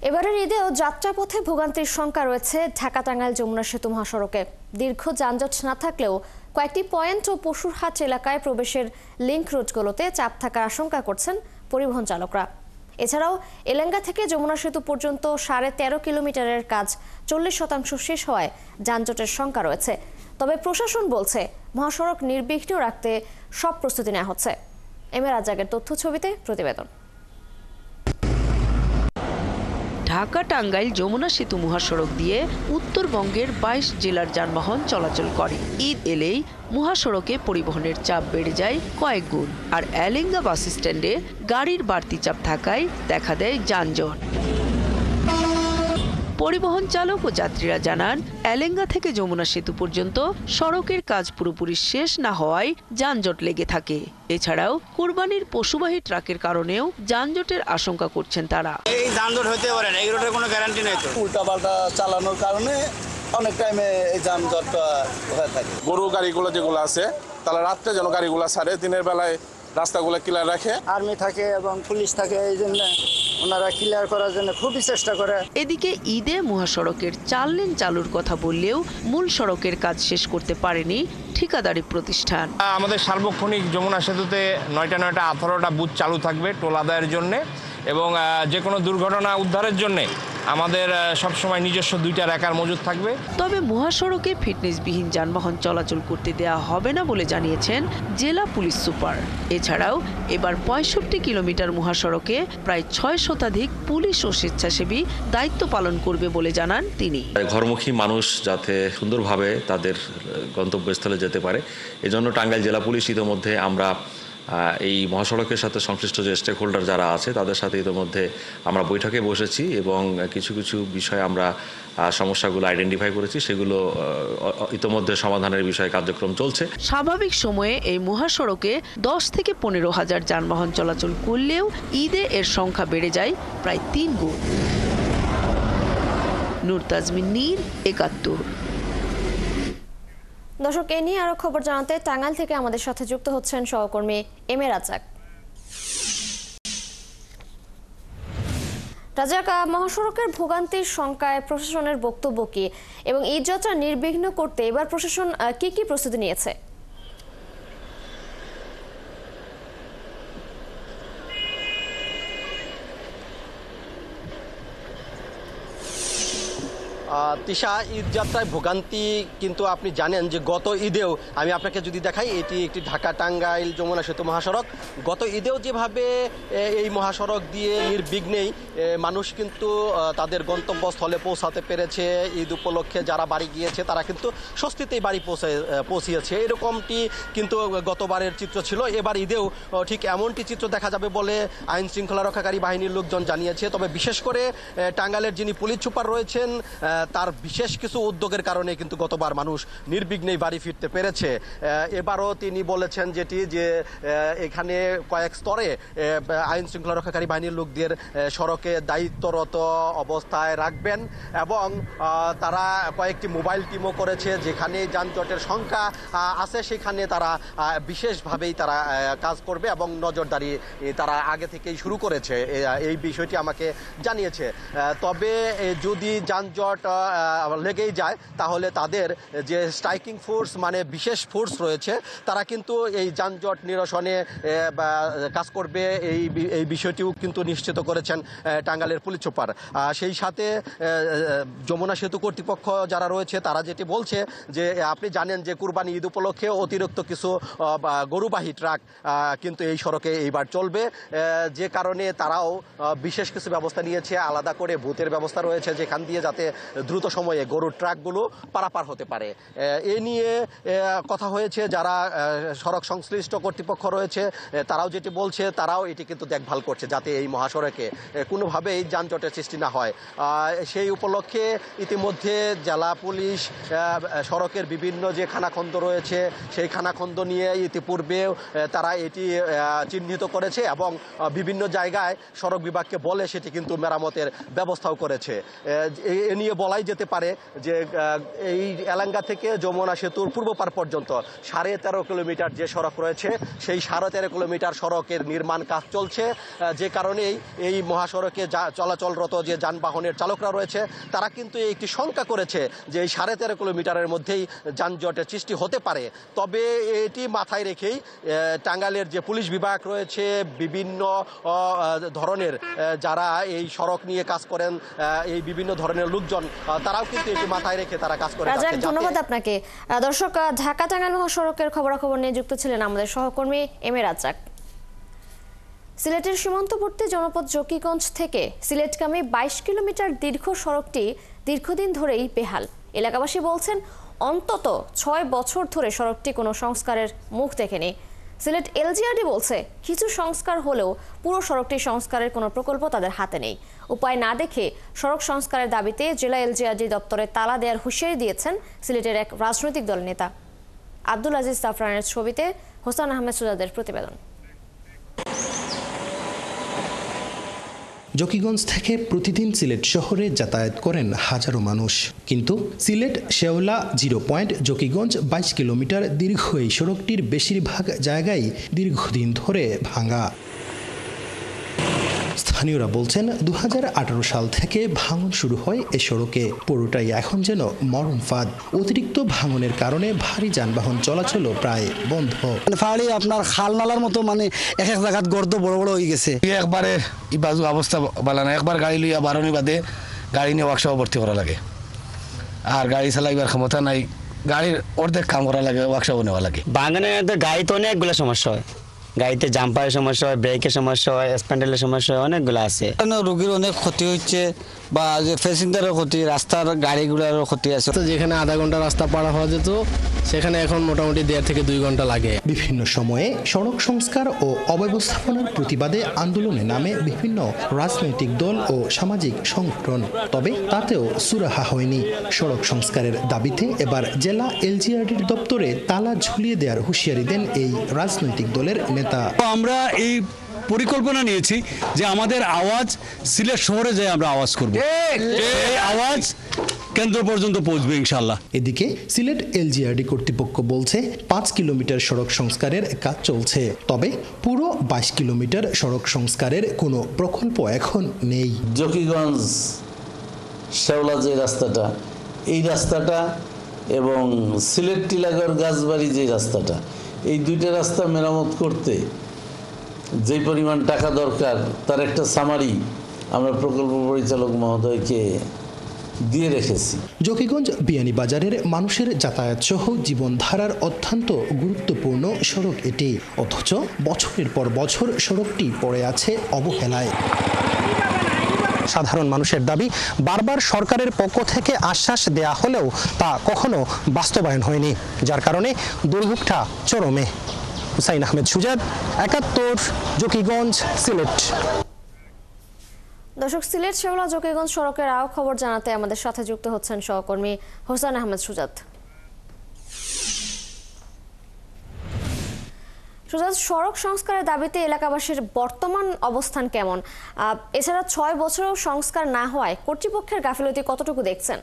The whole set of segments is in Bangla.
এবারের ঈদেও যাত্রাপথে ভোগান্তির শঙ্কা রয়েছে ঢাকা-টাঙ্গাইল যমুনা সেতু মহাসড়কে। দীর্ঘ যানজট না থাকলেও কয়েকটি পয়েন্ট ও পশুরহাট এলাকায় প্রবেশের লিংক রুটগুলোতে চাপ থাকার আশঙ্কা করছেন পরিবহন চালকরা। এছাড়াও এলেঙ্গা থেকে যমুনা সেতু পর্যন্ত 13.5 কিলোমিটারের কাজ 40% শেষ হওয়ায় যানজটের শঙ্কা রয়েছে। তবে প্রশাসন বলছে মহাসড়ক নির্বিঘ্ন রাখতে সব প্রস্তুতি নেওয়া হচ্ছে। এম এ রাজ্জাকের তথ্য ছবিতে প্রতিবেদন। ঢাকা-টাঙ্গাইল যমুনা সেতু মহাসড়ক দিয়ে উত্তরবঙ্গের 22 জেলার যানবাহন চলাচল করে। ঈদ এলেই মহাসড়কে পরিবহনের চাপ বেড়ে যায় কয়েক গুণ, আর এলেঙ্গা বাস স্ট্যান্ডে গাড়ির বাড়তি চাপ থাকায় দেখা দেয় যানজট। পরিবহন চালক ও যাত্রীরা জানান, এলেঙ্গা থেকে যমুনা সেতু পর্যন্ত সড়কের কাজ পুরোপুরি শেষ না হওয়ায় যানজট লেগে থাকে। এছাড়াও কুরবানির পশুবাহী ট্রাকের কারণেও যানজটের আশঙ্কা করছেন তারা। এই যানজট হতে পারে না, এই রোডের কোনো গ্যারান্টি নেই তো। উল্টাপাল্টা চালানোর কারণে অনেক টাইমে এই যানজটটা হয়ে থাকে। গরু গাড়িগুলো যেগুলো আছে তারা রাত্রে যেন গাড়িগুলো ছাড়ে, দিনের বেলায় রাস্তাগুলো ক্লিয়ার রাখে। আর্মি থাকে এবং পুলিশ থাকে, এই জন্য ওনারা ক্লিয়ার করার জন্য খুবই চেষ্টা করে। এদিকে ঈদে মহাসড়কের 4 লেন চালুর কথা বললেও মূল সড়কের কাজ শেষ করতে পারেনি ঠিকাদারি প্রতিষ্ঠান। আমাদের সার্বক্ষণিক যমুনা সেতুতে 9টা 18টা বুথ চালু থাকবে টোল আদায়ের জন্য, এবং যে কোনো দুর্ঘটনা উদ্ধারের জন্য আমাদের সবসময় নিজস্ব 2টা র্যাকার মজুদ থাকবে। তবে মহাসড়কে ফিটনেসবিহীন যানবাহন চলাচল করতে দেওয়া হবে না বলে জানিয়েছেন জেলা পুলিশ সুপার। এছাড়াও এবার 65 কিলোমিটার মহাসড়কে প্রায় 6 শতাধিক পুলিশ ও স্বেচ্ছাসেবী দায়িত্ব পালন করবে বলে জানান তিনি। ঘরমুখী মানুষ যাতে সুন্দরভাবে তাদের গন্তব্যস্থলে যেতে পারে, এজন্য টাঙ্গাইল জেলা পুলিশ ইতিমধ্যে আমরা এই মহাসড়কের সাথে সংশ্লিষ্ট যে স্টেক হোল্ডার যারা আছে তাদের সাথে ইতিমধ্যে আমরা বৈঠকে বসেছি এবং কিছু কিছু বিষয়ে আমরা সমস্যাগুলো আইডেন্টিফাই করেছি, সেগুলো ইতিমধ্যে সমাধানের বিষয়ে কার্যক্রম চলছে। স্বাভাবিক সময়ে এই মহাসড়কে 10 থেকে 15 হাজার যানবাহন চলাচল করলেও ঈদে এর সংখ্যা বেড়ে যায় প্রায় 3 গুণ। নূর তাজমিন নীর, 71। দর্শক, এ নিয়ে আরো খবর জানাতে টাঙ্গাইল থেকে আমাদের সাথে যুক্ত হচ্ছেন সহকর্মী এম এ রাজ্জাক। রাজ্জাক, মহাসড়কের ভোগান্তির শঙ্কায় প্রশাসনের বক্তব্য কি, এবং ঈদ যাত্রা নির্বিঘ্ন করতে এবার প্রশাসন কি কি প্রস্তুতি নিয়েছে? তিশা, ঈদ যাত্রায় ভোগান্তি কিন্তু আপনি জানেন যে গত ঈদেও আমি আপনাকে যদি দেখাই, এটি একটি ঢাকা-টাঙ্গাইল যমুনা সেতু মহাসড়ক। গত ঈদেও যেভাবে এই মহাসড়ক দিয়ে নির্বিঘ্নেই মানুষ কিন্তু তাদের গন্তব্যস্থলে পৌঁছাতে পেরেছে, ঈদ উপলক্ষে যারা বাড়ি গিয়েছে তারা কিন্তু স্বস্তিতেই বাড়ি পৌঁছিয়েছে, এরকমটি কিন্তু গতবারের চিত্র ছিল। এবার ঈদেও ঠিক এমনটি চিত্র দেখা যাবে বলে আইন শৃঙ্খলা রক্ষাকারী বাহিনীর লোকজন জানিয়েছে। তবে বিশেষ করে টাঙ্গাইলের যিনি পুলিশ সুপার রয়েছেন, তার বিশেষ কিছু উদ্যোগের কারণে কিন্তু গতবার মানুষ নির্বিঘ্নেই বাড়ি ফিরতে পেরেছে। এবারও তিনি বলেছেন যেটি যে এখানে কয়েক স্তরে আইন শৃঙ্খলা রক্ষাকারী বাহিনীর লোকদের সড়কে দায়িত্বরত অবস্থায় রাখবেন, এবং তারা কয়েকটি মোবাইল টিমও করেছে। যেখানে যানজটের সংখ্যা আছে সেখানে তারা বিশেষভাবেই তারা কাজ করবে এবং নজরদারি তারা আগে থেকেই শুরু করেছে, এই বিষয়টি আমাকে জানিয়েছে। তবে যদি যানজট লেগেই যায় তাহলে তাদের যে স্ট্রাইকিং ফোর্স মানে বিশেষ ফোর্স রয়েছে তারা কিন্তু এই যানজট নিরসনে কাজ করবে, এই বিষয়টিও কিন্তু নিশ্চিত করেছেন টাঙ্গাইলের পুলিশ সুপার। সেই সাথে যমুনা সেতু কর্তৃপক্ষ যারা রয়েছে তারা যেটি বলছে যে আপনি জানেন যে কুরবানি ঈদ উপলক্ষে অতিরিক্ত কিছু গরুবাহী ট্রাক কিন্তু এই সড়কে এইবার চলবে, যে কারণে তারাও বিশেষ কিছু ব্যবস্থা নিয়েছে। আলাদা করে বুথের ব্যবস্থা রয়েছে যেখান দিয়ে যাতে দ্রুত সময়ে গরুর ট্রাকগুলো পারাপার হতে পারে। এ নিয়ে কথা হয়েছে যারা সড়ক সংশ্লিষ্ট কর্তৃপক্ষ রয়েছে তারাও যেটি বলছে, তারাও এটি কিন্তু দেখভাল করছে যাতে এই মহাসড়কে কোনোভাবেই যানজটের সৃষ্টি না হয়। সেই উপলক্ষে ইতিমধ্যে জেলা পুলিশ সড়কের বিভিন্ন যে খানাখন্দ রয়েছে সেই খানাখন্দ নিয়ে ইতিপূর্বে তারা এটি চিহ্নিত করেছে এবং বিভিন্ন জায়গায় সড়ক বিভাগকে বলে সেটি কিন্তু মেরামতের ব্যবস্থাও করেছে। এ নিয়ে বলা বলাই যেতে পারে যে এই এলাঙ্গা থেকে যমুনা সেতুর পূর্ব পার পর্যন্ত 13.5 কিলোমিটার যে সড়ক রয়েছে সেই 13.5 কিলোমিটার সড়কের নির্মাণ কাজ চলছে, যে কারণেই এই মহাসড়কে চলাচলরত যে যানবাহনের চালকরা রয়েছে তারা কিন্তু একটি শঙ্কা করেছে যে এই 13.5 কিলোমিটারের মধ্যেই যানজটের সৃষ্টি হতে পারে। তবে এটি মাথায় রেখেই টাঙ্গাইলের যে পুলিশ বিভাগ রয়েছে, বিভিন্ন ধরনের যারা এই সড়ক নিয়ে কাজ করেন, এই বিভিন্ন ধরনের লোকজন, তারাও কিন্তু এটি মাথায় রেখে তারা কাজ করে রাজাক, ধন্যবাদ আপনাকে। দর্শক, ঢাকা টাঙ্গাইল মহাসড়কের খবরাখবর নিয়ে যুক্ত ছিলেন আমাদের সহকর্মী এম এ রাজাক। সিলেটের সীমান্তবর্তী জনপদ জকিগঞ্জ থেকে সিলেটগামী 22 কিলোমিটার দীর্ঘ সড়কটি দীর্ঘদিন ধরেই বেহাল। এলাকাবাসী বলছেন অন্তত 6 বছর ধরে সড়কটি কোনো সংস্কারের মুখ দেখেনি। সিলেট এলজিআরডি বলছে কিছু সংস্কার হলেও পুরো সড়কটি সংস্কারের কোনো প্রকল্প তাদের হাতে নেই। উপায় না দেখে সড়ক সংস্কারের দাবিতে জেলা এলজিআরডি দপ্তরে তালা দেওয়ার হুঁশিয়ারি দিয়েছেন সিলেটের এক রাজনৈতিক দল নেতা। আব্দুল আজিজ জাফরানের ছবিতে হোসেন আহমেদ সুজাদের প্রতিবেদন। জকিগঞ্জ থেকে প্রতিদিন সিলেট শহরে যাতায়াত করেন হাজারো মানুষ, কিন্তু সিলেট শেওলা 0 পয়েন্ট জকিগঞ্জ 22 কিলোমিটার দীর্ঘ এই সড়কটির বেশিরভাগ জায়গায় দীর্ঘদিন ধরে ভাঙা। স্থানীয়রা বলছেন 2018 সাল থেকে ভাঙন শুরু হয় এ সড়কে, পুরোটাই এখন যেন মরণ ফাঁদ। অতিরিক্ত ভাঙনের কারণে ভারী যানবাহন চলাচল প্রায় বন্ধ। ফাড়ি আপনার খাল নালার মতো, মানে এক এক জায়গাত গর্ত বড় বড় হয়ে গেছে। একবারে ই বাজু অবস্থা ভালো না, একবার গাড়ি লইয়া বারণী বাদে গাড়ি নিয়ে ওয়ার্কশপ ভর্তি করা লাগে, আর গাড়ি চালাইবার ক্ষমতা নাই, গাড়ির অর্ধেক কাম করা লাগে, ওয়ার্কশপ নেওয়া লাগে। বাগানে গাড়িতে অনেকগুলো সমস্যা হয়, গাড়িতে জাম্পারের সমস্যা হয়, ব্রেকের সমস্যা হয়, স্প্যান্ডেলের সমস্যা হয়, অনেকগুলো আছে। রোগীর অনেক ক্ষতি হচ্ছে, বা যে প্যাসেঞ্জারের ক্ষতি, রাস্তার গাড়িগুলোরও ক্ষতি আছে। যেখানে আধা ঘন্টা রাস্তা পার হওয়া যেত সেখানে এখন মোটামুটি 1.5 থেকে 2 ঘন্টা লাগে। বিভিন্ন সময়ে সড়ক সংস্কার ও অব্যবস্থাপনার প্রতিবাদে আন্দোলনে নামে বিভিন্ন রাজনৈতিক দল ও সামাজিক সংগঠন, তবে তাতেও সুরাহা হয়নি। সড়ক সংস্কারের দাবিতে এবার জেলা এলজিআরডির দপ্তরে তালা ঝুলিয়ে দেওয়ার হুঁশিয়ারি দেন এই রাজনৈতিক দলের নেতা। আমরা এই পরিকল্পনা নিয়েছি যে আমাদের আওয়াজ সিলেট শহরে যায় আমরা আওয়াজ করব, এই আওয়াজ কেন্দ্র পর্যন্ত পৌঁছবে ইনশাআল্লাহ। এদিকে সিলেট এলজিআরডি কর্তৃপক্ষ বলছে 5 কিলোমিটার সড়ক সংস্কারের কাজ চলছে, তবে পুরো 22 কিলোমিটার সড়ক সংস্কারের কোনো প্রকল্প এখন নেই। জকিগঞ্জ শেওলা যে রাস্তাটা, এই রাস্তাটা এবং সিলেট টিলাগড় গাছবাড়ি যে রাস্তাটা, এই দুইটা রাস্তা মেরামত করতে যে পরিমাণ টাকা দরকার তার একটা সামারি আমরা প্রকল্প পরিচালক মহোদয়কে দিয়ে রেখেছি। জকিগঞ্জ বিয়ানীবাজারের মানুষের যাতায়াত সহ জীবনধারার অত্যন্ত গুরুত্বপূর্ণ সড়ক এটি, অথচ বছরের পর বছর সড়কটি পড়ে আছে অবহেলায়। সাধারণ মানুষের দাবি বারবার সরকারের পক্ষ থেকে আশ্বাস দেয়া হলেও তা কখনো বাস্তবায়ন হয়নি, যার কারণে দুর্ভোগটা চরমে। হুসাইন আহমেদ সুজাদ, 71, জকিগঞ্জ, সিলেট। দর্শক, সিলেট শেওলা জকিগঞ্জ সড়কের আরও খবর জানাতে আমাদের সাথে যুক্ত হচ্ছেন সহকর্মী হোসেন আহমেদ সুজাদ। সুজাদ, সড়ক সংস্কারের দাবিতে এলাকাবাসীর বর্তমান অবস্থান কেমন? এছাড়া 6 বছরেও সংস্কার না হওয়ায় কর্তৃপক্ষের গাফিলতি কতটুকু দেখছেন?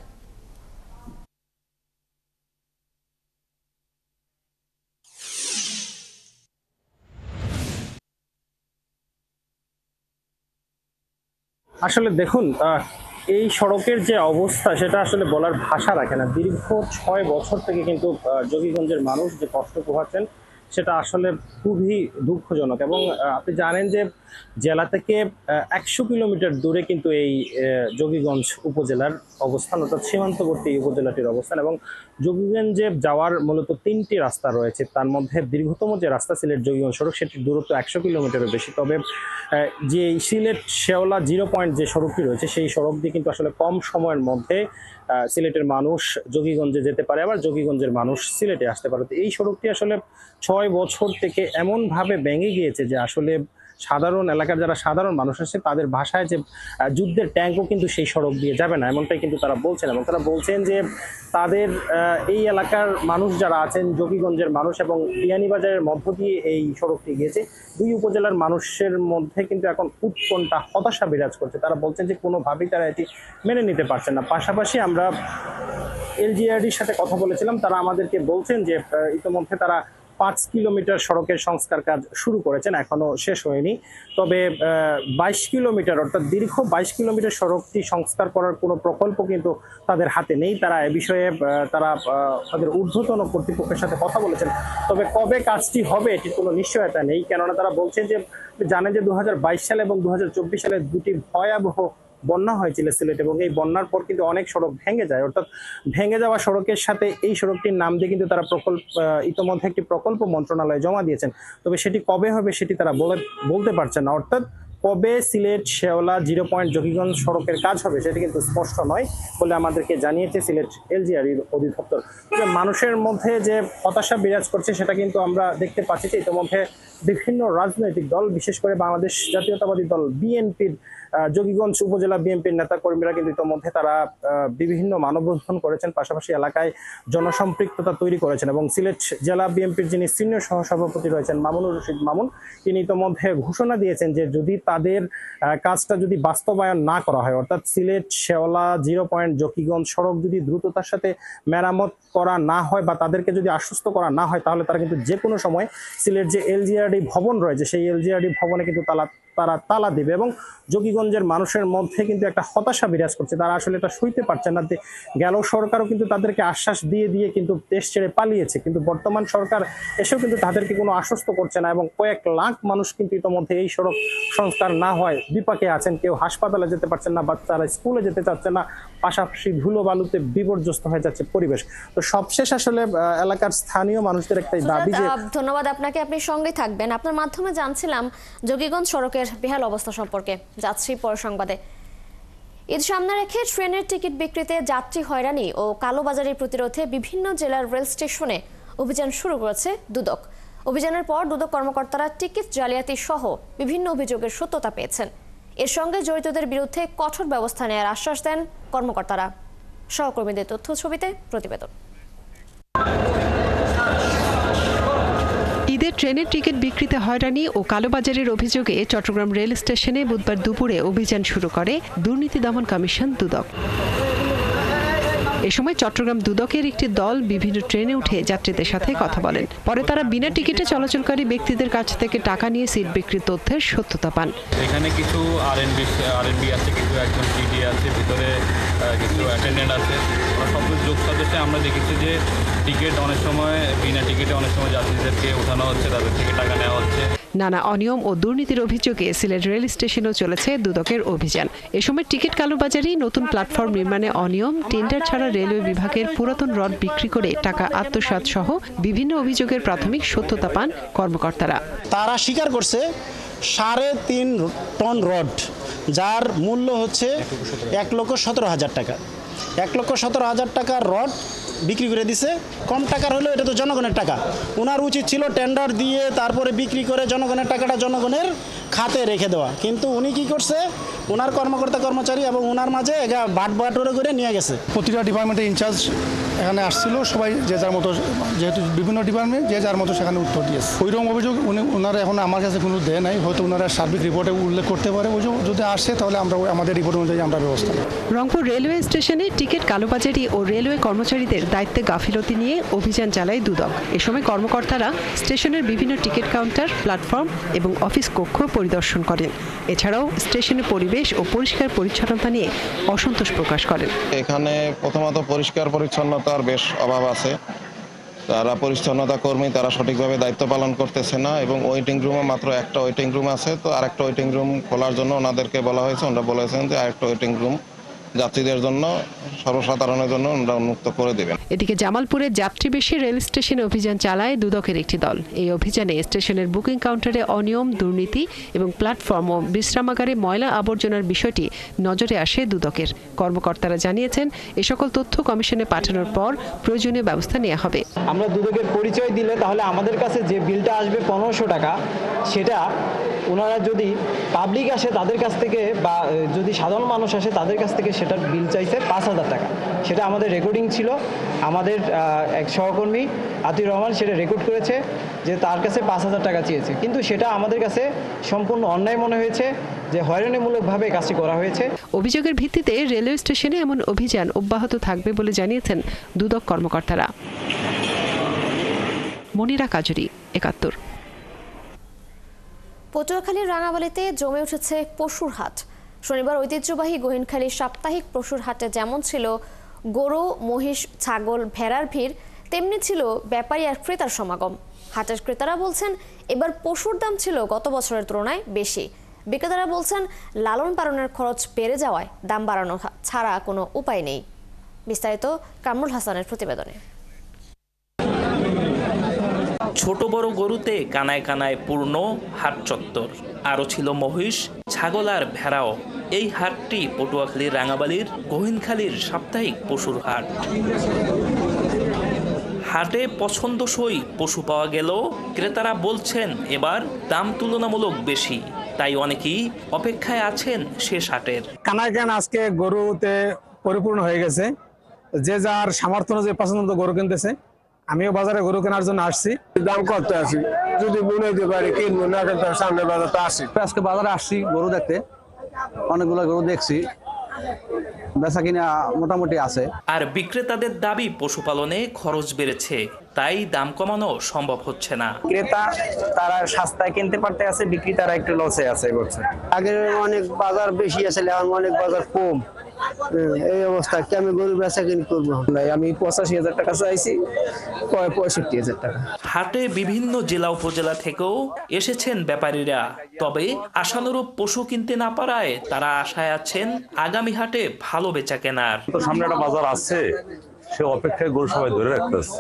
আসলে দেখুন, এই সড়কের যে অবস্থা সেটা আসলে বলার ভাষা রাখে না। দীর্ঘ 6 বছর থেকে কিন্তু জকিগঞ্জের মানুষ যে কষ্ট পোহাচ্ছেন সেটা আসলে খুবই দুঃখজনক। এবং আপনি জানেন যে জেলা থেকে 100 কিলোমিটার দূরে কিন্তু এই জকিগঞ্জ উপজেলার অবস্থান, অর্থাৎ সীমান্তবর্তী উপজেলাটির অবস্থান। এবং জকিগঞ্জে যাওয়ার মূলত 3টি রাস্তা রয়েছে, তার মধ্যে দীর্ঘতম যে রাস্তা সিলেট জকিগঞ্জ সড়ক, সেটির দূরত্ব 100 কিলোমিটারের বেশি। তবে যে সিলেট শেওলা 0 পয়েন্ট যে সড়কটি রয়েছে সেই সড়ক দিয়ে কিন্তু আসলে কম সময়ের মধ্যে সিলেটের মানুষ জকিগঞ্জে যেতে পারে, আবার জকিগঞ্জের মানুষ সিলেটে আসতে পারে। তো এই সড়কটি আসলে 6 বছর থেকে এমনভাবে ভেঙে গিয়েছে যে আসলে সাধারণ এলাকার যারা সাধারণ মানুষ আছে তাদের ভাষায় যে যুদ্ধের ট্যাঙ্কও কিন্তু সেই সড়ক দিয়ে যাবে না, এমনটাই কিন্তু তারা বলছেন। এবং তারা বলছেন যে তাদের এই এলাকার মানুষ যারা আছেন, জকিগঞ্জের মানুষ এবং বিয়ানীবাজারের মধ্য দিয়ে এই সড়কটি গিয়েছে, দুই উপজেলার মানুষের মধ্যে কিন্তু এখন উৎকণ্ঠা, হতাশা বিরাজ করছে। তারা বলছেন যে কোনোভাবেই তারা এটি মেনে নিতে পারছেন না। পাশাপাশি আমরা এলজিআরডির সাথে কথা বলেছিলাম, তারা আমাদেরকে বলছেন যে ইতিমধ্যে তারা 5 কিলোমিটার সড়কের সংস্কার কাজ শুরু করেছেন, এখনো শেষ হয়নি। তবে 22 কিলোমিটার অর্থাৎ দীর্ঘ 22 কিলোমিটার সড়কটি সংস্কার করার কোনো প্রকল্প কিন্তু তাদের হাতে নেই। তারা এ বিষয়ে তারা তাদের ঊর্ধ্বতন কর্তৃপক্ষের সাথে কথা বলেছেন, তবে কবে কাজটি হবে এটির কোনো নিশ্চয়তা নেই। কেননা তারা বলছেন যে জানেন যে 2022 সালে এবং 2024 সালে দুটি ভয়াবহ বন্যা হয়েছিল সিলেট, এবং এই বন্যার পর কিন্তু অনেক সড়ক ভেঙে যায়। অর্থাৎ ভেঙে যাওয়া সড়কের সাথে এই সড়কটির নাম দিয়ে কিন্তু তারা ইতিমধ্যে একটি প্রকল্প মন্ত্রণালয়ে জমা দিয়েছেন, তবে সেটি কবে হবে সেটি তারা বলতে পারছেন না। অর্থাৎ কবে সিলেট শেওলা 0 পয়েন্ট জকিগঞ্জ সড়কের কাজ হবে সেটি কিন্তু স্পষ্ট নয় বলে আমাদেরকে জানিয়েছে সিলেট এলজিআরডির অধিদপ্তর। মানুষের মধ্যে যে হতাশা বিরাজ করছে সেটা কিন্তু আমরা দেখতে পাচ্ছি যে ইতিমধ্যে বিভিন্ন রাজনৈতিক দল, বিশেষ করে বাংলাদেশ জাতীয়তাবাদী দল বিএনপির জকিগঞ্জ উপজেলা বিএনপির নেতা কর্মীরা কিন্তু ইতিমধ্যে তারা বিভিন্ন মানববন্ধন করেছেন, পাশাপাশি এলাকায় জনসম্পৃক্ততা তৈরি করেছেন। এবং সিলেট জেলা বিএনপির যিনি সিনিয়র সহসভাপতি রয়েছেন মামুনুর রশিদ মামুন, তিনি ইতিমধ্যে ঘোষণা দিয়েছেন যে যদি তাদের কাজটা যদি বাস্তবায়ন না করা হয়, অর্থাৎ সিলেট শেওলা 0 পয়েন্ট জকিগঞ্জ সড়ক যদি দ্রুততার সাথে মেরামত করা না হয় বা তাদেরকে যদি আশ্বস্ত করা না হয়, তাহলে তারা কিন্তু যে কোনো সময় সিলেট যে এলজিআরডি ভবন রয়েছে সেই এলজিআরডি ভবনে কিন্তু তারা তালা দিবে। এবং জকিগঞ্জের মানুষের মধ্যে কিন্তু একটা হতাশা বিরাজ করছে, তারা আসলে এটা সইতে পারছেন না। গেল সরকারও কিন্তু তাদেরকে আশ্বাস দিয়ে কিন্তু দেশ ছেড়ে পালিয়েছে, কিন্তু বর্তমান সরকার এসেও কিন্তু তাদেরকে কোনো আশ্বস্ত করছে না। এবং কয়েক লাখ মানুষ কিন্তু ইতিমধ্যে এই সড়ক সংস্কার না হয় বিপাকে আছেন, কেউ হাসপাতালে যেতে পারছেন না, বাচ্চারা স্কুলে যেতে চাচ্ছে না, পাশাপাশি ধুলো বালুতে বিপর্যস্ত হয়ে যাচ্ছে পরিবেশ। তো সবশেষ আসলে এলাকার স্থানীয় মানুষদের একটাই দাবি যে, ধন্যবাদ আপনাকে, আপনি সঙ্গে থাকবেন। আপনার মাধ্যমে জানছিলাম জকিগঞ্জ সড়কের বেহাল অবস্থা সম্পর্কে। যাচ্ছি পরের সংবাদে। ঈদ সামনে রেখে ট্রেনের টিকিট বিক্রিতে যাত্রী হয়রানি ও কালোবাজারি প্রতিরোধে বিভিন্ন জেলার রেল স্টেশনে অভিযান শুরু করেছে দুদক। অভিযানের পর দুদক কর্মকর্তারা টিকিট জালিয়াতি সহ বিভিন্ন অভিযোগের সত্যতা পেয়েছেন। এর সঙ্গে জড়িতদের বিরুদ্ধে কঠোর ব্যবস্থা নেওয়ার আশ্বাস দেন কর্মকর্তারা। সহকর্মীদের তথ্য ছবিতে প্রতিবেদন। ঈদের ট্রেনের টিকিট বিক্রিতে হয়রানি ও কালোবাজারের অভিযোগে চট্টগ্রাম রেল স্টেশনে বুধবার দুপুরে অভিযান শুরু করে দুর্নীতি দমন কমিশন দুদক। এ সময় চট্টগ্রাম দুদকের একটি দল বিভিন্ন ট্রেনে উঠে যাত্রীদের সাথে কথা বলেন। পরে তারা বিনা টিকিটে চলাচলকারী ব্যক্তিদের কাছ থেকে টাকা নিয়ে সিট বিক্রির তথ্যের সত্যতা পান। এখানে কিছু আরএনবি আছে, কিছু একজন টিডি আছে, ভিতরে কিছু অ্যাটেন্ডেন্ট আছে। ওরা সব যোগ সদস্যে আমরা দেখেছি যে টিকিট অনেক সময় বিনা টিকিটে অনেক সময় যাত্রীদেরকে ওঠানো হচ্ছে, তাদের থেকে টাকা নেওয়া হচ্ছে। নানা অনিয়ম ও দুর্নীতির অভিযোগে সিলেট রেল স্টেশনেও চলেছে দুদকের অভিযান। এ সময় টিকিট কালোবাজারি, নতুন প্ল্যাটফর্ম নির্মাণে অনিয়ম, টেন্ডার ছাড়া রেলওয়ে বিভাগের পুরাতন রড বিক্রি করে টাকা আত্মসাৎ সহ বিভিন্ন অভিযোগের প্রাথমিক সত্যতা পান কর্মকর্তারা। তারা স্বীকার করছে 3.5 টন রড, যার মূল্য হচ্ছে 1,17,000 টাকা। 1,17,000 টাকার রড বিক্রি করে দিছে। কম টাকার হলেও এটা তো জনগণের টাকা, ওনার উচিত ছিল টেন্ডার দিয়ে তারপরে বিক্রি করে জনগণের টাকাটা জনগণের খাতে রেখে দেওয়া। কিন্তু উনি কি করছে, ওনার কর্মকর্তা কর্মচারী এবং ওনার মাঝে বাটবাটোরে করে নিয়ে গেছে। প্রতিটা ডিপার্টমেন্টের ইনচার্জ এখানে আসছিল, সবাই যে যার মতো, যেহেতু বিভিন্ন ডিপার্টমেন্ট যে যার মতো সেখানে উত্তর দিয়েছে। ওইরকম অভিযোগ ওনারা এখন আমার কাছে কোনো দেয় নাই, হয়তো ওনারা সার্বিক রিপোর্টে উল্লেখ করতে পারে। অভিযোগ যদি আসে তাহলে আমরা আমাদের রিপোর্ট অনুযায়ী আমরা ব্যবস্থা নেব। রংপুর রেলওয়ে স্টেশনে টিকিট কালোবাজারি ও রেলওয়ে কর্মচারীদের দায়িত্বে গাফিলতি নিয়ে অভিযান চালায় দুদক। এ সময় কর্মকর্তারা স্টেশনের বিভিন্ন টিকিট কাউন্টার, প্ল্যাটফর্ম এবং অফিস কক্ষ পরিদর্শন করেন। এছাড়াও স্টেশনের পরিবেশ ও পরিষ্কার পরিচ্ছন্নতা নিয়ে অসন্তোষ প্রকাশ করেন। এখানে প্রথমত পরিষ্কার পরিচ্ছন্নতার বেশ অভাব আছে। যারা পরিচ্ছন্নতা কর্মী তারা সঠিকভাবে দায়িত্ব পালন করতেছে না, এবং ওয়েটিং রুমও মাত্র একটা ওয়েটিং রুম আছে। তো আরেকটা ওয়েটিং রুম খোলার জন্য ওনাদেরকে বলা হয়েছে, ওনারা বলেছেন যে আরেকটা ওয়েটিং রুম যাত্রীদের জন্য, সর্বসাধারণের জন্য ওনারা উন্মুক্ত করে দেবেন। এদিকে জামালপুরে যাত্রীবেশী রেল স্টেশনে অভিযান চালায় দুদকের একটি দল। এই অভিযানে স্টেশনের বুকিং কাউন্টারে অনিয়ম, দুর্নীতি এবং প্ল্যাটফর্ম ও বিশ্রামাগারে ময়লা আবর্জনার বিষয়টি নজরে আসে দুদকের। কর্মকর্তারা জানিয়েছেন, এ সকল তথ্য কমিশনে পাঠানোর পর প্রয়োজনীয় ব্যবস্থা নেওয়া হবে। আমরা দুদকের পরিচয় দিলে তাহলে আমাদের কাছে যে বিলটা আসবে 1500 টাকা, সেটা ওনারা যদি পাবলিক আসে তাদের কাছ থেকে বা যদি সাধারণ মানুষ আসে তাদের কাছ থেকে সেটার বিল চাইছে 5,000 টাকা। সেটা আমাদের রেকর্ডিং ছিল, আমাদের এক সহকর্মী আতিউর রহমান সেটা রেকর্ড করেছে যে তার কাছে 5,000 টাকা চেয়েছে, কিন্তু সেটা আমাদের কাছে সম্পূর্ণ অন্যায় মনে হয়েছে, যে হয়রানিমূলকভাবে কাজটি করা হয়েছে। অভিযোগের ভিত্তিতে রেলওয়ে স্টেশনে এমন অভিযান অব্যাহত থাকবে বলে জানিয়েছেন দুদক কর্মকর্তারা। মনিরা কাজুরি, ৭১। পটুয়াখালীর রাঙাবালিতে জমে উঠেছে পশুর হাট। শনিবার ঐতিহ্যবাহী গহীনখালী সাপ্তাহিক পশুর হাটে যেমন ছিল গরু, মহিষ, ছাগল, ভেড়ার ভিড়, তেমনি ছিল ব্যাপারী আর ক্রেতার সমাগম। হাটের ক্রেতারা বলছেন এবার পশুর দাম ছিল গত বছরের তুলনায় বেশি। বিক্রেতারা বলছেন লালন পালনের খরচ বেড়ে যাওয়ায় দাম বাড়ানো ছাড়া কোনো উপায় নেই। বিস্তারিত কামরুল হাসানের প্রতিবেদনে। ছোট বড় গরুতে কানায় কানায় পূর্ণ হাট চত্বর, আরও ছিল মহিষ, ছাগল আর ভেড়াও। এই হাটটি পটুয়াখালীর রাঙাবালির গহীনখালীর সাপ্তাহিক পশুর হাট। হাটে পছন্দসই পশু পাওয়া গেলেও ক্রেতারা বলছেন এবার দাম তুলনামূলক বেশি, তাই অনেকেই অপেক্ষায় আছেন শেষ হাটের। কানায় কান আজকে গরুতে পরিপূর্ণ হয়ে গেছে, যে যার সামর্থ্য অনুযায়ী পছন্দ গরু কিনতেছে। আমিও বাজারে গরু কেনার জন্য আসছি, দাম করতে আসি, যদি বুঝাইতে পারি কিনবো, না কিনতে সামনে বাজার তো আসি। আজকে বাজারে আসছি গরু দেখতে, অনেকগুলো গরু দেখছি, বেচা কিনা মোটামুটি আছে। আর বিক্রেতাদের দাবি পশুপালনে খরচ বেড়েছে, তাই দাম কমানো সম্ভব হচ্ছে না। ক্রেতা তারা সস্তায় কিনতে পারতে আছে, বিক্রেতারা একটু লসে আছে বলছে। আগে অনেক বাজার বেশি আছে, এখন অনেক বাজার কম। এই অবস্থা কি আমি গরু বেচা কিনি করবো? আমি 85,000 টাকা চাইছি, 65,000 টাকা। হাটে বিভিন্ন জেলা উপজেলা থেকেও এসেছেন ব্যাপারীরা, তবে আশানুরূপ পশু কিনতে না পারায় তারা আশায় আছেন আগামী হাটে ভালো বেচা কেনার। সামনে একটা বাজার আছে, সে অপেক্ষায় গরু সবাই ধরে রাখতেছে,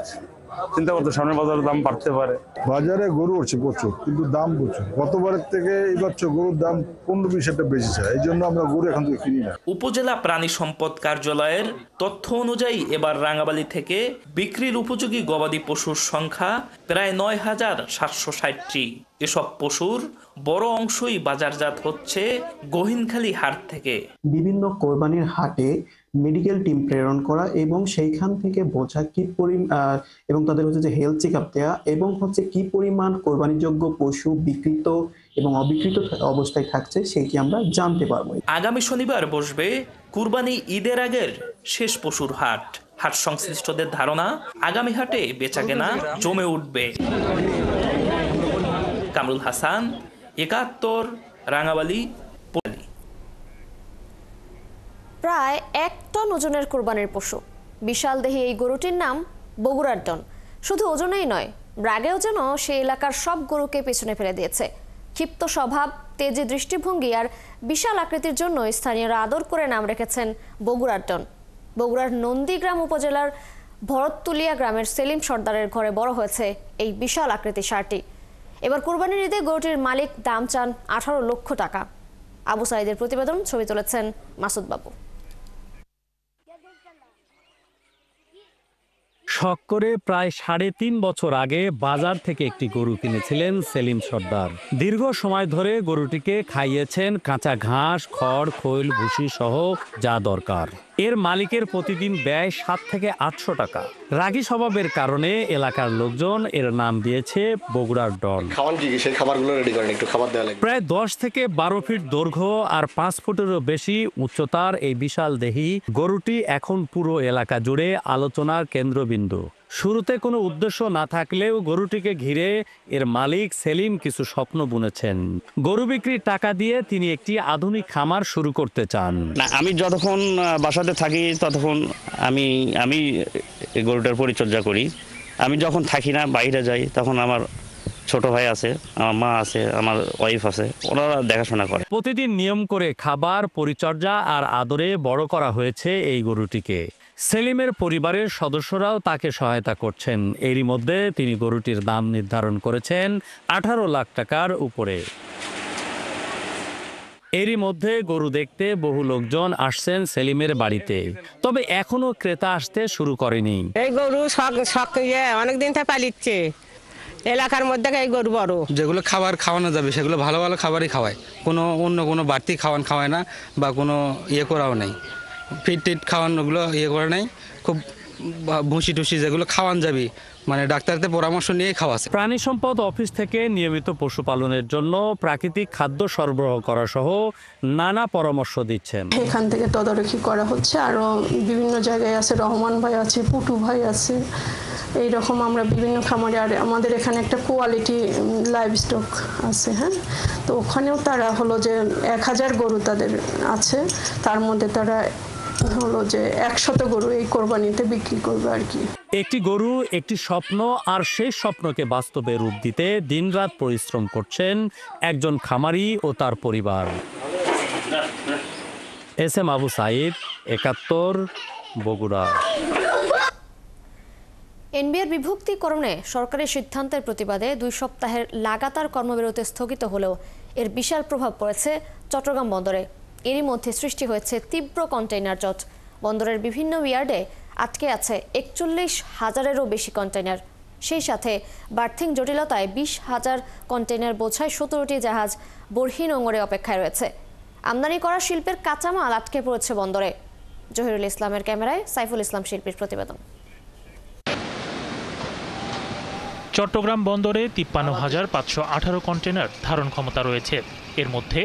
চিন্তা করতে সামনে বাজারের দাম বাড়তে পারে। বাজারে গরু উঠছে প্রচুর, কিন্তু দাম প্রচুর। গতবারের থেকে এবার গরুর দাম 15-20 বেশি চায়, এই জন্য আমরা গরু এখন থেকে কিনি না। উপজেলা প্রাণী সম্পদ কার্যালয়ের তথ্য অনুযায়ী এবার রাঙাবালি থেকে বিক্রির উপযোগী গবাদি পশুর সংখ্যা প্রায় 9,760টি। এসব পশুর বড় অংশই বাজারজাত হচ্ছে গহীনখালী হাট থেকে। বিভিন্ন কোরবানির হাটে মেডিকেল টিম প্রেরণ করা এবং সেইখান থেকে বোঝা কি এবং তাদের হচ্ছে যে হেলথ চেক আপ দেওয়া এবং হচ্ছে কি পরিমাণ কোরবানিযোগ্য পশু বিকৃত এবং অবিকৃত অবস্থায় থাকছে সেটি আমরা জানতে পারবো। আগামী শনিবার বসবে কুরবানি ঈদের আগের শেষ পশুর হাট। হাট সংশ্লিষ্টদের ধারণা আগামী হাটে বেচাকেনা জমে উঠবে। কামরুল হাসান, ৭১, রাঙাবালি। প্রায় 1 টন ওজনের কোরবানির পশু বিশাল দেহী এই গরুটির নাম বগুড়ার ডন। শুধু ওজনেই নয়, রাগেও যেন সে এলাকার সব গরুকে পেছনে ফেলে দিয়েছে। ক্ষিপ্ত স্বভাব, তেজি দৃষ্টিভঙ্গি আর বিশাল আকৃতির জন্য স্থানীয়রা আদর করে নাম রেখেছেন বগুড়ার ডন। বগুড়ার নন্দীগ্রাম উপজেলার ভরততুলিয়া গ্রামের সেলিম সর্দারের ঘরে বড় হয়েছে এই বিশাল আকৃতির ষাঁড়টি। এবার কোরবানির ঈদে গরুটির মালিক দাম চান 18 লক্ষ টাকা। আবু সাইদের প্রতিবেদন, ছবি তুলেছেন মাসুদ বাবু। শখ করে প্রায় 3.5 বছর আগে বাজার থেকে একটি গরু কিনেছিলেন সেলিম সর্দার। দীর্ঘ সময় ধরে গরুটিকে খাইয়েছেন কাঁচা ঘাস, খড়, খৈল, ভুসি সহ যা দরকার। এর মালিকের প্রতিদিন ব্যয় 7 থেকে 800 টাকা। রাগী স্বভাবের কারণে এলাকার লোকজন এর নাম দিয়েছে বগুড়ার ডন। প্রায় 10 থেকে 12 ফিট দৈর্ঘ্য আর 5 ফুটেরও বেশি উচ্চতার এই বিশাল দেহী গরুটি এখন পুরো এলাকা জুড়ে আলোচনার কেন্দ্রবিন্দু। শুরুতে কোনো উদ্দেশ্য না থাকলেও গরুটিকে ঘিরে এর মালিক সেলিম কিছু স্বপ্ন বুনেছেন। গরু বিক্রির টাকা দিয়ে তিনি একটি আধুনিক খামার শুরু করতে চান। আমি যতক্ষণ বাসাতে থাকি ততক্ষণ আমি গরুটার পরিচর্যা করি। আমি যখন থাকি না, বাইরে যাই, তখন আমার ছোট ভাই আছে, আমার মা আছে, আমার ওয়াইফ আছে, ওনারা দেখাশোনা করে। প্রতিদিন নিয়ম করে খাবার, পরিচর্যা আর আদরে বড় করা হয়েছে এই গরুটিকে। সেলিমের পরিবারের সদস্যরাও তাকে সহায়তা করছেন। এরই মধ্যে তিনি গরুটির দাম নির্ধারণ করেছেন 18 লাখ টাকার উপরে। এরই মধ্যে গরু দেখতে বহু লোকজন আসছেন সেলিমের বাড়িতে, তবে এখনো ক্রেতা আসতে শুরু করেনি। এই গরু অনেকদিন থেকে পালিচ্ছে, এলাকার মধ্যে এই গরু বড়। যেগুলো খাবার খাওয়ানো যাবে সেগুলো ভালো ভালো খাবারই খাওয়ায়, অন্য কোনো বাড়তি খাওয়ায় না বা কোনো ইয়ে করাও নেই, ফিট খাওয়ানোগুলো ইয়ে করে নেই, খুব ভুসি টুসি যেগুলো খাওয়ান যাবে মানে ডাক্তারদের পরামর্শ নিয়ে খাওয়াছে। প্রাণী সম্পদ অফিস থেকে নিয়মিত পশুপালনের জন্য প্রাকৃতিক খাদ্য সরবরাহ করা সহ নানা পরামর্শ দিচ্ছেন। এখান থেকে তদারকি করা হচ্ছে, আরও বিভিন্ন জায়গায় আছে, রহমান ভাই আছে, পুটু ভাই আছে, এইরকম আমরা বিভিন্ন খামারে, আর আমাদের এখানে একটা কোয়ালিটি লাইভ স্টক আছে, হ্যাঁ, তো ওখানেও তারা হলো যে 1000 গরু তাদের আছে, তার মধ্যে তারা হলো যে 100 গরু এই কোরবানিতে বিক্রি করবে আর কি। একটি গরু একটি স্বপ্ন, আর সেই স্বপ্নকে বাস্তবে রূপ দিতে দিনরাত পরিশ্রম করছেন একজন খামারি ও তার পরিবার। SM আবু সাইদ, 71, বগুড়া। এনবিআর বিভক্তিকরণে সরকারের সিদ্ধান্তের প্রতিবাদে 2 সপ্তাহের লাগাতার কর্মবিরতি স্থগিত হলেও এর বিশাল প্রভাব পড়েছে চট্টগ্রাম বন্দরে। এরই মধ্যে সৃষ্টি হয়েছে তীব্র কন্টেইনার জট। বন্দরের বিভিন্ন ইয়ার্ডে আটকে আছে 41,000-এরও বেশি কন্টেইনার। সেই সাথে বার্থিং জটিলতায় 20,000 কন্টেইনার বোঝায় 17টি জাহাজ বরহী নোঙরে অপেক্ষায় রয়েছে। আমদানি করা শিল্পের কাঁচামাল আটকে পড়েছে বন্দরে। জহিরুল ইসলামের ক্যামেরায় সাইফুল ইসলাম শিল্পীর প্রতিবেদন। চট্টগ্রাম বন্দরে 53,518 কন্টেনার ধারণ ক্ষমতা রয়েছে। এর মধ্যে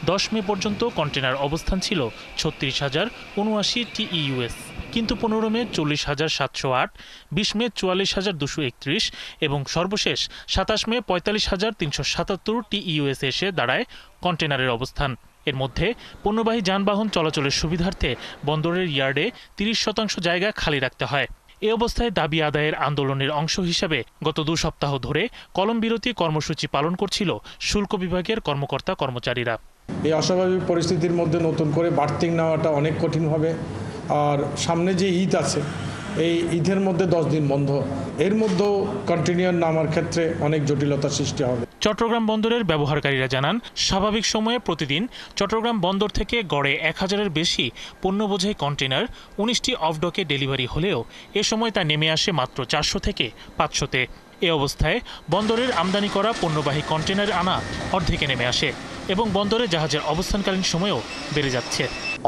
10 মে পর্যন্ত কন্টেনার অবস্থান ছিল 36,079 TEUS, কিন্তু 15 মে 40,708, 20 মে 44,231 এবং সর্বশেষ 27 মে 45,377 TEUS এসে দাঁড়ায় কন্টেনারের অবস্থান। এর মধ্যে পণ্যবাহী যানবাহন চলাচলের সুবিধার্থে বন্দরের ইয়ার্ডে 30% জায়গা খালি রাখতে হয়। এ অবস্থায় দাবি আদায়ের আন্দোলনের অংশ হিসেবে গত 2 সপ্তাহ ধরে কলম বিরতি কর্মসূচি পালন করছিল শুল্ক বিভাগের কর্মকর্তা কর্মচারীরা। এই অস্বাভাবিক পরিস্থিতির মধ্যে নতুন করে বার্থিং নেওয়াটা অনেক কঠিন হবে, আর সামনে যে ঈদ আছে এই ঈদের মধ্যে 10 দিন বন্ধ, এর মধ্যেও কন্টেইনার নামার ক্ষেত্রে অনেক জটিলতার সৃষ্টি হবে। চট্টগ্রাম বন্দরের ব্যবহারকারীরা জানান, স্বাভাবিক সময়ে প্রতিদিন চট্টগ্রাম বন্দর থেকে গড়ে 1000-এর বেশি পণ্য বোঝাই কন্টেইনার 19টি অফডকে ডেলিভারি হলেও এ সময় তা নেমে আসে মাত্র 400 থেকে 500-তে। এ অবস্থায় বন্দরের আমদানি করা পণ্যবাহী কন্টেইনার আনা অর্ধেকে নেমে আসে এবং বন্দরে জাহাজের অবস্থানকালীন সময়ও বেড়ে যাচ্ছে।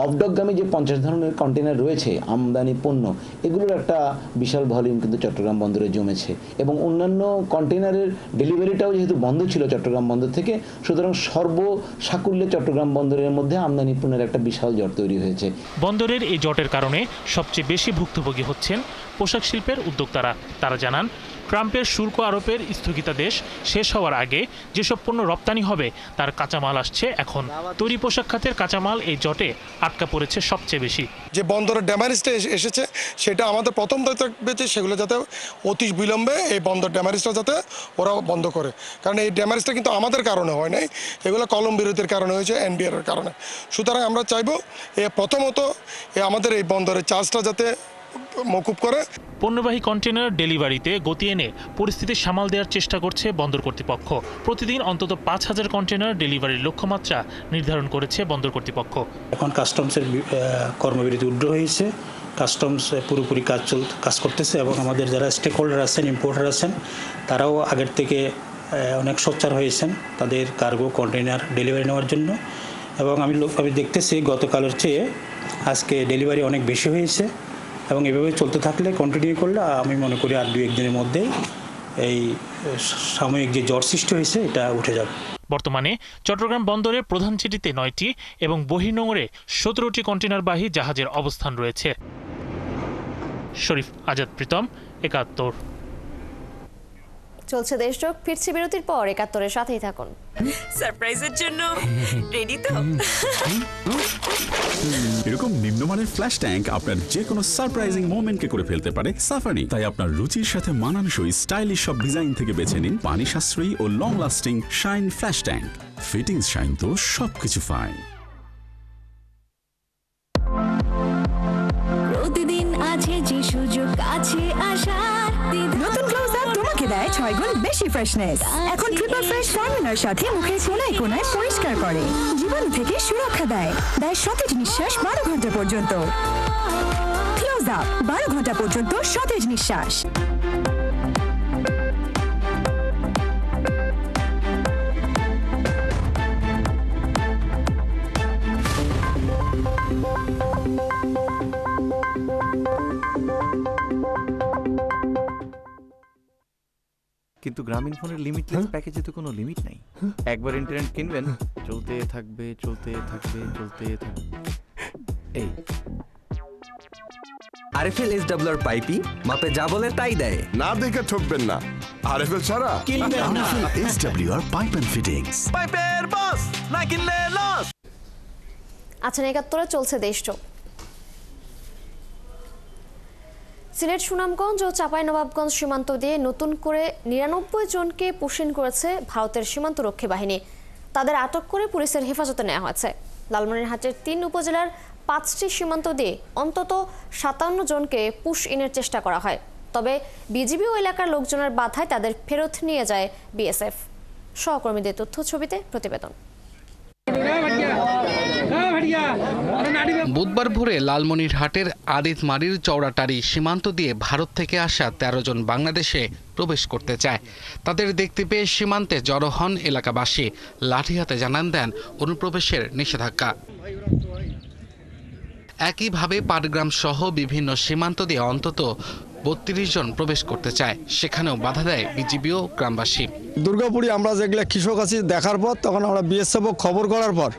অফডকগামী যে 50 ধরনের কন্টেইনার রয়েছে আমদানি পণ্য, এগুলোর একটা বিশাল ভলিউম কিন্তু চট্টগ্রাম বন্দরে জমেছে এবং অন্যান্য কন্টেইনারের ডেলিভারিটাও যেহেতু বন্ধ ছিল চট্টগ্রাম বন্দর থেকে, সুতরাং সর্বসাকুল্যে চট্টগ্রাম বন্দরের মধ্যে আমদানি পণ্যের একটা বিশাল জট তৈরি হয়েছে। বন্দরের এই জটের কারণে সবচেয়ে বেশি ভুক্তভোগী হচ্ছেন পোশাক শিল্পের উদ্যোক্তারা। তারা জানান, ট্রাম্পের শুল্ক আরোপের স্থগিতাদেশ শেষ হওয়ার আগে যেসব পণ্য রপ্তানি হবে তার কাঁচামাল আসছে এখন। তৈরি পোশাক খাতের কাঁচামাল এই জটে আটকা পড়েছে সবচেয়ে বেশি। যে বন্দরের ড্যামারেজটা এসেছে সেটা আমাদের প্রথম থাকবে যে সেগুলো যাতে অতি বিলম্বে এই বন্দর ড্যামারেজটা যাতে ওরা বন্ধ করে, কারণ এই ড্যামারেজটা কিন্তু আমাদের কারণে হয় নাই, এগুলো কলম বিরতির কারণে হয়েছে, এনবিআর-এর কারণে। সুতরাং আমরা চাইব প্রথমত আমাদের এই বন্দরের চার্জটা যাতে মকুব করে। পণ্যবাহী কন্টেইনার ডেলিভারিতে গতি এনে পরিস্থিতি সামাল দেওয়ার চেষ্টা করছে বন্দর কর্তৃপক্ষ। প্রতিদিন অন্তত 5000 কন্টেইনার ডেলিভারির লক্ষ্যমাত্রা নির্ধারণ করেছে বন্দর কর্তৃপক্ষ। এখন কাস্টমসের কর্মবিরতি উদ্র হয়েছে, কাস্টমস পুরোপুরি কাজ করতেছে এবং আমাদের যারা স্টেক হোল্ডার আছেন, ইম্পোর্টার আছেন, তারাও আগের থেকে অনেক সোচ্চার হয়েছেন তাদের কার্গো কন্টেইনার ডেলিভারি নেওয়ার জন্য। এবং আমি দেখতেছি গতকালের চেয়ে আজকে ডেলিভারি অনেক বেশি হয়েছে এবং এভাবে চলতে থাকলে, কন্টিনিউ করলে আমি মনে করি আর 2-1 দিনের মধ্যেই এই সাময়িক যে জ্বর সৃষ্টি হয়েছে এটা উঠে যাবে। বর্তমানে চট্টগ্রাম বন্দরে প্রধান চিটিতে 9টি এবং বহির্নোঙরে 17টি কন্টেইনারবাহী জাহাজের অবস্থান রয়েছে। শরীফ আজাদ প্রীতম, 71। চলছে দেশযোগ, ফিরছি বিরতির পর 71-এর সাথেই থাকুন। সারপ্রাইজের জন্য রেডি তো? এরকম নিম্নমানের ফ্ল্যাশ ট্যাঙ্ক আপনার যে কোনো সারপ্রাইজিং মোমেন্টকে করে ফেলতে পারে সাফানি। তাই আপনার রুচির সাথে মানানসই স্টাইলিশ সব ডিজাইন থেকে বেছে নিন পানি সাশ্রয়ী ও long lasting shine flash tank. Fittings shine তো সবকিছু ফাইন। প্রতিদিন আছে যে সুযোগ আছে আসার, নতুন ক্লোজ আপ তোমাকে দেয় 6 গুণ বেশি ফ্রেশনেস। এখন ট্রিপল ফ্রেশ ফর্মুলার সাথে মুখের কোনায় কোনায় পরিষ্কার করে, জীবাণু থেকে সুরক্ষা দেয় সতেজ নিঃশ্বাস 12 ঘন্টা পর্যন্ত। ক্লোজ আপ 12 ঘন্টা পর্যন্ত সতেজ নিঃশ্বাস। কিন্তু গ্রামীণ ফোনের লিমিটলেস প্যাকেজে তো কোনো লিমিট নাই। একবার ইন্টারনেট কিনবেন, চলতে থাকবে চলতে থাকবে চলতে থাকবে। এই আরএফএল SWR পাইপই মাপে যা বলে তাই দেয়। না দেখে ঠকবেন না, আরএফএল ছাড়া কিনবেন না। SWR পাইপ এন্ড ফিটিংস, পাইপের বস, না কিনলে লস। আচ্ছা, ৭১ চলছে দেশযোগ। সিলেট, সুনামগঞ্জ ও চাঁপাইনবাবগঞ্জ সীমান্ত দিয়ে নতুন করে ৯৯ জনকে পুশিন করেছে ভারতের সীমান্তরক্ষী বাহিনী। তাদের আটক করে পুলিশের হেফাজতে নেওয়া হয়েছে। লালমনিরহাটের ৩ উপজেলার ৫টি সীমান্ত দিয়ে অন্তত ৫৭ জনকে পুশ ইনের চেষ্টা করা হয়। তবে বিজিবি ও এলাকার লোকজনের বাধায় তাদের ফেরত নিয়ে যায় বিএসএফ। সহকর্মীদের তথ্য ছবিতে প্রতিবেদন। বুধবার ভোরে লালমনিরহাটের আদিতমারির চৌড়াটারি সীমান্ত দিয়ে ভারত থেকে আসা ১৩ জন বাংলাদেশে প্রবেশ করতে চায়। তাদের দেখতে পেয়ে সীমান্তে জড়ো হন এলাকাবাসী। লাঠি হাতে জানান দেন অনুপ্রবেশের নিষেধাজ্ঞা। একইভাবে পাটগ্রাম সহ বিভিন্ন সীমান্ত দিয়ে অন্তত ৩২ জন প্রবেশ করতে চায়, সেখানেও বাধা দেয় বিজিবি ও গ্রামবাসী। দুর্গাপুরে আমরা যেগুলো কৃষক আছি দেখার পর তখন আমরা বিএসএফ খবর করার পর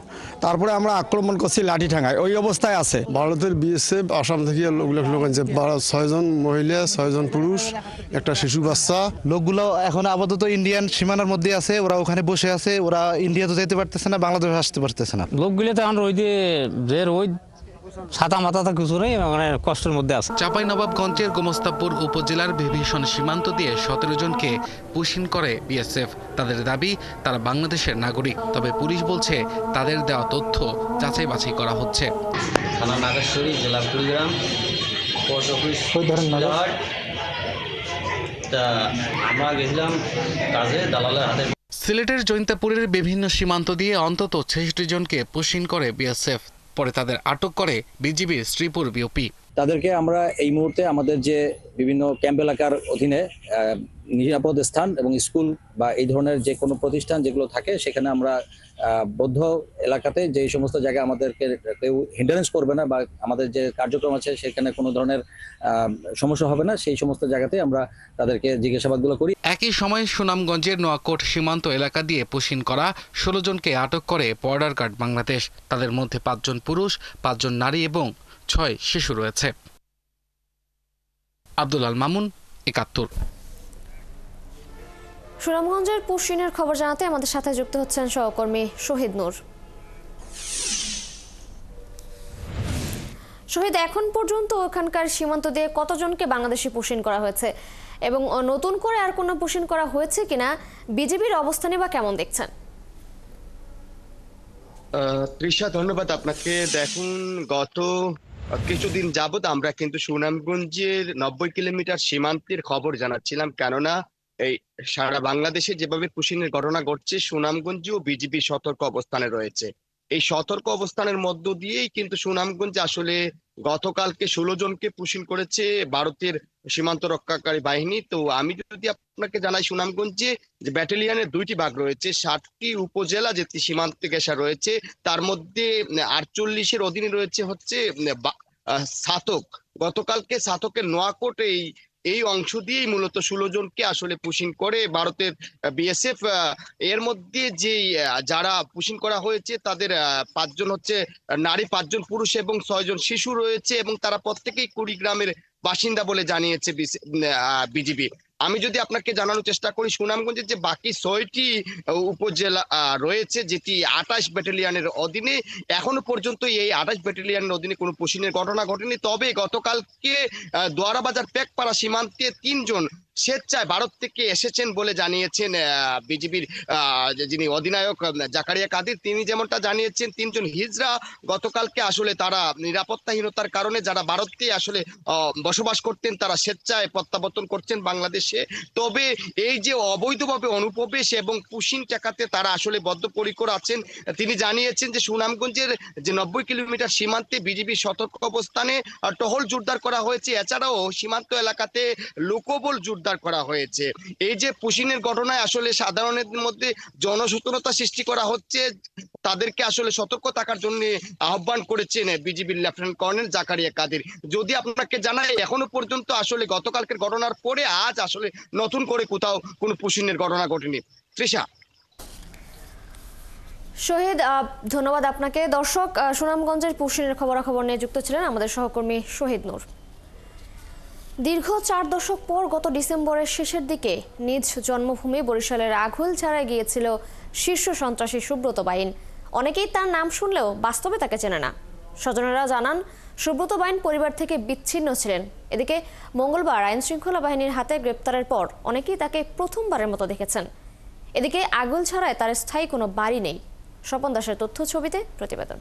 তারপরে আমরা আক্রমণ করছি লাঠি ঠাঙায়, ওই অবস্থায় আছে। ভারতের বিএসএফ আসাম থেকে লোক আনছে, ৬ জন মহিলা, ৬ জন পুরুষ, একটা শিশু বাচ্চা। লোকগুলো এখন আপাতত ইন্ডিয়ান সীমানার মধ্যে আছে, ওরা ওখানে বসে আছে। ওরা ইন্ডিয়া তো যেতে পারতেছে না, বাংলাদেশ আসতে পারতেছে না। লোকগুলো তো এখন ওই ছাতা মাথা কিছু নেই, মানে কষ্টের মধ্যে আছে। চাঁপাইনবাবগঞ্জের গোমস্তাপুর উপজেলার বিভীষণ সীমান্ত দিয়ে ১৭ জনকে পুশিন করে বিএসএফ। তাদের দাবি তারা বাংলাদেশের নাগরিক, তবে পুলিশ বলছে তাদের দেওয়া তথ্য যাচাই বাছাই করা হচ্ছে। থানা নাগেশ্বরী, জেলা কুড়িগ্রাম, পোস্ট অফিস কুলাহাট। আমরা গেছিলাম কাজে দালালের হাতে। সিলেটের জৈন্তাপুরের বিভিন্ন সীমান্ত দিয়ে অন্তত ৬৬ জনকে পুশিন করে বিএসএফ। পরে তাদের আটক করে বিজিবির শ্রীপুর বিওপি। তাদেরকে আমরা এই মুহূর্তে আমাদের যে বিভিন্ন ক্যাম্প এলাকার অধীনে নিরাপদ স্থান এবং স্কুল বা এই ধরনের যে কোনো প্রতিষ্ঠান যেগুলো থাকে সেখানে আমরা বদ্ধ এলাকাতে যে সমস্ত জায়গায় আমাদেরকে কেউ হিন্ডারেন্স করবে না বা আমাদের যে কার্যক্রম আছে সেখানে কোনো ধরনের সমস্যা হবে না, সেই সমস্ত জায়গাতে আমরা তাদেরকে জিজ্ঞাসাবাদগুলো করি। একই সময় সুনামগঞ্জের নোয়াকোট সীমান্ত এলাকা দিয়ে পুশিন করা ১৬ জনকে আটক করে বর্ডার গার্ড বাংলাদেশ। তাদের মধ্যে ৫ জন পুরুষ, ৫ জন নারী এবং ৬ শিশু রয়েছে। আব্দুল আল মামুন, ৭১। সুনামগঞ্জের পুশিনের খবর জানাতে আমাদের সাথে যুক্ত হচ্ছেন সহকর্মী শহীদ নূর। শহীদ, এখন পর্যন্ত ওখানকার সীমান্ত দিয়ে কতজনকে বাংলাদেশি পুশিন করা হয়েছে এবং নতুন করে আর কোনো পুশিন করা হয়েছে কিনা, বিজিবির অবস্থানে বা কেমন দেখছেন? তৃষা, ধন্যবাদ আপনাকে। দেখুন, গত কিছুদিন যাবত আমরা কিন্তু সুনামগঞ্জের ৯০ কিলোমিটার সীমান্তের খবর জানাচ্ছিলাম, কেননা এই সারা বাংলাদেশে যেভাবে পুশিনের ঘটনা ঘটছে, সুনামগঞ্জেও বিজিবি সতর্ক অবস্থানে রয়েছে। এই সতর্ক অবস্থানের মধ্য দিয়েই কিন্তু সুনামগঞ্জে আসলে গতকালকে ১৬ জনকে পুশিন করেছে ভারতের সীমান্ত রক্ষাকারী বাহিনী। তো আমি যদি আপনাকে জানাই, সুনামগঞ্জে যে ব্যাটালিয়নের ২টি ভাগ রয়েছে, ৭টি উপজেলা যেটি সীমান্তে ঘেঁষা রয়েছে, তার মধ্যে ৪৮-এর অধীনে রয়েছে হচ্ছে ছাতক। গতকালকে ছাতকের নোয়াকোট এই অংশ দিয়েই মূলত ১৬ জনকে আসলে পুশিন করে ভারতের বিএসএফ। এর মধ্যে যে যারা পুশিন করা হয়েছে তাদের ৫ জন হচ্ছে নারী, ৫ জন পুরুষ এবং ৬ জন শিশু রয়েছে এবং তারা প্রত্যেকেই কুড়িগ্রামের বাসিন্দা বলে জানিয়েছে বিজিবি। আমি যদি আপনাকে জানানোর চেষ্টা করি, সুনামগঞ্জের যে বাকি ৬টি উপজেলা রয়েছে যেটি ২৮ ব্যাটালিয়নের অধীনে, এখনো পর্যন্ত এই ২৮ ব্যাটালিয়নের অধীনে কোনো পুশিনের ঘটনা ঘটেনি। তবে গতকালকে দোয়ারাবাজার পেকপাড়া সীমান্তে ৩ জন স্বেচ্ছায় ভারত থেকে এসেছেন বলে জানিয়েছেন বিজিবির যিনি অধিনায়ক জাকারিয়া কাদির। তিনি যেমনটা জানিয়েছেন, ৩ জন হিজড়া গতকালকে আসলে তারা নিরাপত্তাহীনতার কারণে যারা ভারতে আসলে বসবাস করতেন তারা স্বেচ্ছায় প্রত্যাবর্তন করছেন বাংলাদেশে। তবে এই যে অবৈধভাবে অনুপ্রবেশ এবং পুশিন ঠেকাতে তারা আসলে বদ্ধপরিকর আছেন। তিনি জানিয়েছেন যে সুনামগঞ্জের যে ৯০ কিলোমিটার সীমান্তে বিজিবি সতর্ক অবস্থানে টহল জোরদার করা হয়েছে। এছাড়াও সীমান্ত এলাকাতে লোকবল জোরদার উদ্ধার করা হয়েছে। এই যে পুশিনের ঘটনায় আসলে সাধারণের মধ্যে জনসচেতনতা সৃষ্টি করা হচ্ছে, তাদেরকে আসলে সতর্ক থাকার জন্য আহ্বান করেছেন বিজিবির লেফটেন্যান্ট কর্নেল জাকারিয়া কাদের। যদি আপনাকে জানাই এখনো পর্যন্ত আসলে গতকালকের ঘটনার পরে আজ আসলে নতুন করে কোথাও কোনো পুশিনের ঘটনা ঘটেনি। তৃষা। শহীদ, ধন্যবাদ আপনাকে। দর্শক, সুনামগঞ্জের পুশিনের খবরাখবর নিয়ে যুক্ত ছিলেন আমাদের সহকর্মী শহীদ নূর। দীর্ঘ 4 দশক পর গত ডিসেম্বরের শেষের দিকে নিজ জন্মভূমি বরিশালের আঘুলঝাড়ায় গিয়েছিল শীর্ষ সন্ত্রাসী সুব্রত বাইন। অনেকেই তার নাম শুনলেও বাস্তবে তাকে চেনে না। স্বজনেরা জানান, সুব্রত বাইন পরিবার থেকে বিচ্ছিন্ন ছিলেন। এদিকে মঙ্গলবার আইন শৃঙ্খলা বাহিনীর হাতে গ্রেপ্তারের পর অনেকেই তাকে প্রথমবারের মতো দেখেছেন। এদিকে আঘুলঝাড়ায় তার স্থায়ী কোনো বাড়ি নেই। স্বপন দাসের তথ্য ছবিতে প্রতিবেদন।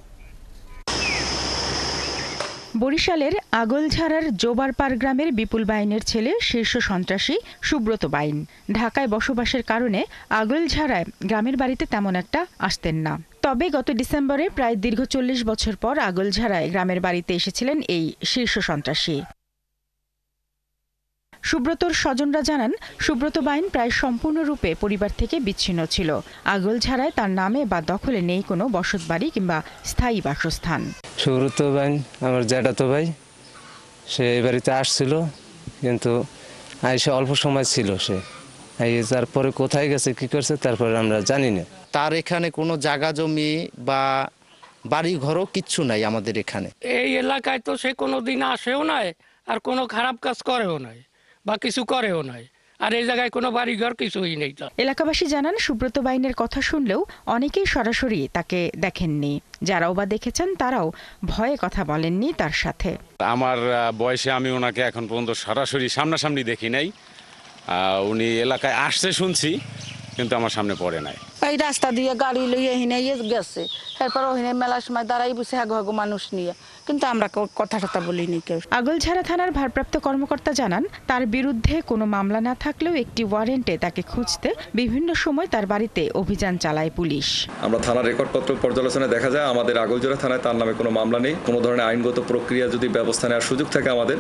বরিশালের আগলঝাড়ার জোবারপাড় গ্রামের বিপুল বাইনের ছেলে শীর্ষ সন্ত্রাসী সুব্রত বাইন ঢাকায় বসবাসের কারণে আগলঝাড়ায় গ্রামের বাড়িতে তেমন একটা আসতেন না। তবে গত ডিসেম্বরে প্রায় দীর্ঘ 40 বছর পর আগলঝাড়ায় গ্রামের বাড়িতে এসেছিলেন এই শীর্ষ সন্ত্রাসী। সুব্রতর স্বজনরা জানান, সুব্রত বাইন প্রায় সম্পূর্ণরূপে পরিবার থেকে বিচ্ছিন্ন ছিল। আগলঝাড়ায় তার নামে বা দখলে নেই কোনো বসতবাড়ি কিংবা স্থায়ী বাসস্থান। সুব্রত বাইন আমার জ্যাঠাতো ভাই, সে এই বাড়িতে আসছিল, কিন্তু আইসে অল্প সময় ছিল। সে তারপরে কোথায় গেছে, কি করছে, তারপরে আমরা জানি না। তার এখানে কোনো জায়গা জমি বা বাড়ি ঘরও কিচ্ছু নাই আমাদের এখানে। এই এলাকায় তো সে কোনোদিন আসেও নাই, আর কোনো খারাপ কাজ করেও নাই বা কিছু করেও নাই, আর এই জায়গায় কোনো বাড়িঘর কিছুই নেই। এলাকাবাসী জানান, সুব্রত বাইনের কথা শুনলেও অনেকেই সরাসরি তাকে দেখেননি। যারাও বা দেখেছেন তারাও ভয়ে কথা বলেননি তার সাথে। আমার বয়সে আমি ওনাকে এখন পর্যন্ত সরাসরি সামনাসামনি দেখি নাই। উনি এলাকায় আসছে শুনছি, কিন্তু আমার সামনে পড়ে নাই। এই রাস্তা দিয়ে গাড়ি লইয়ে হিনে গেছে, এরপর ওখানে মেলার সময় দাঁড়াই বসে হাগু মানুষ নিয়ে, কিন্তু আমরা কথা বলিনি কেউ। আগলঝাড়া থানার ভারপ্রাপ্ত কর্মকর্তা জানান, তার বিরুদ্ধে কোনো মামলা না থাকলেও একটি ওয়ারেন্টে তাকে খুঁজতে বিভিন্ন সময় তার বাড়িতে অভিযান চালায় পুলিশ। আমরা থানার রেকর্ডপত্র পর্যালোচনায় দেখা যায় আমাদের আগলঝাড়া থানায় তার নামে কোনো মামলা নেই। কোনো ধরনের আইনগত প্রক্রিয়া যদি ব্যবস্থা নেওয়ার সুযোগ থাকে আমাদের,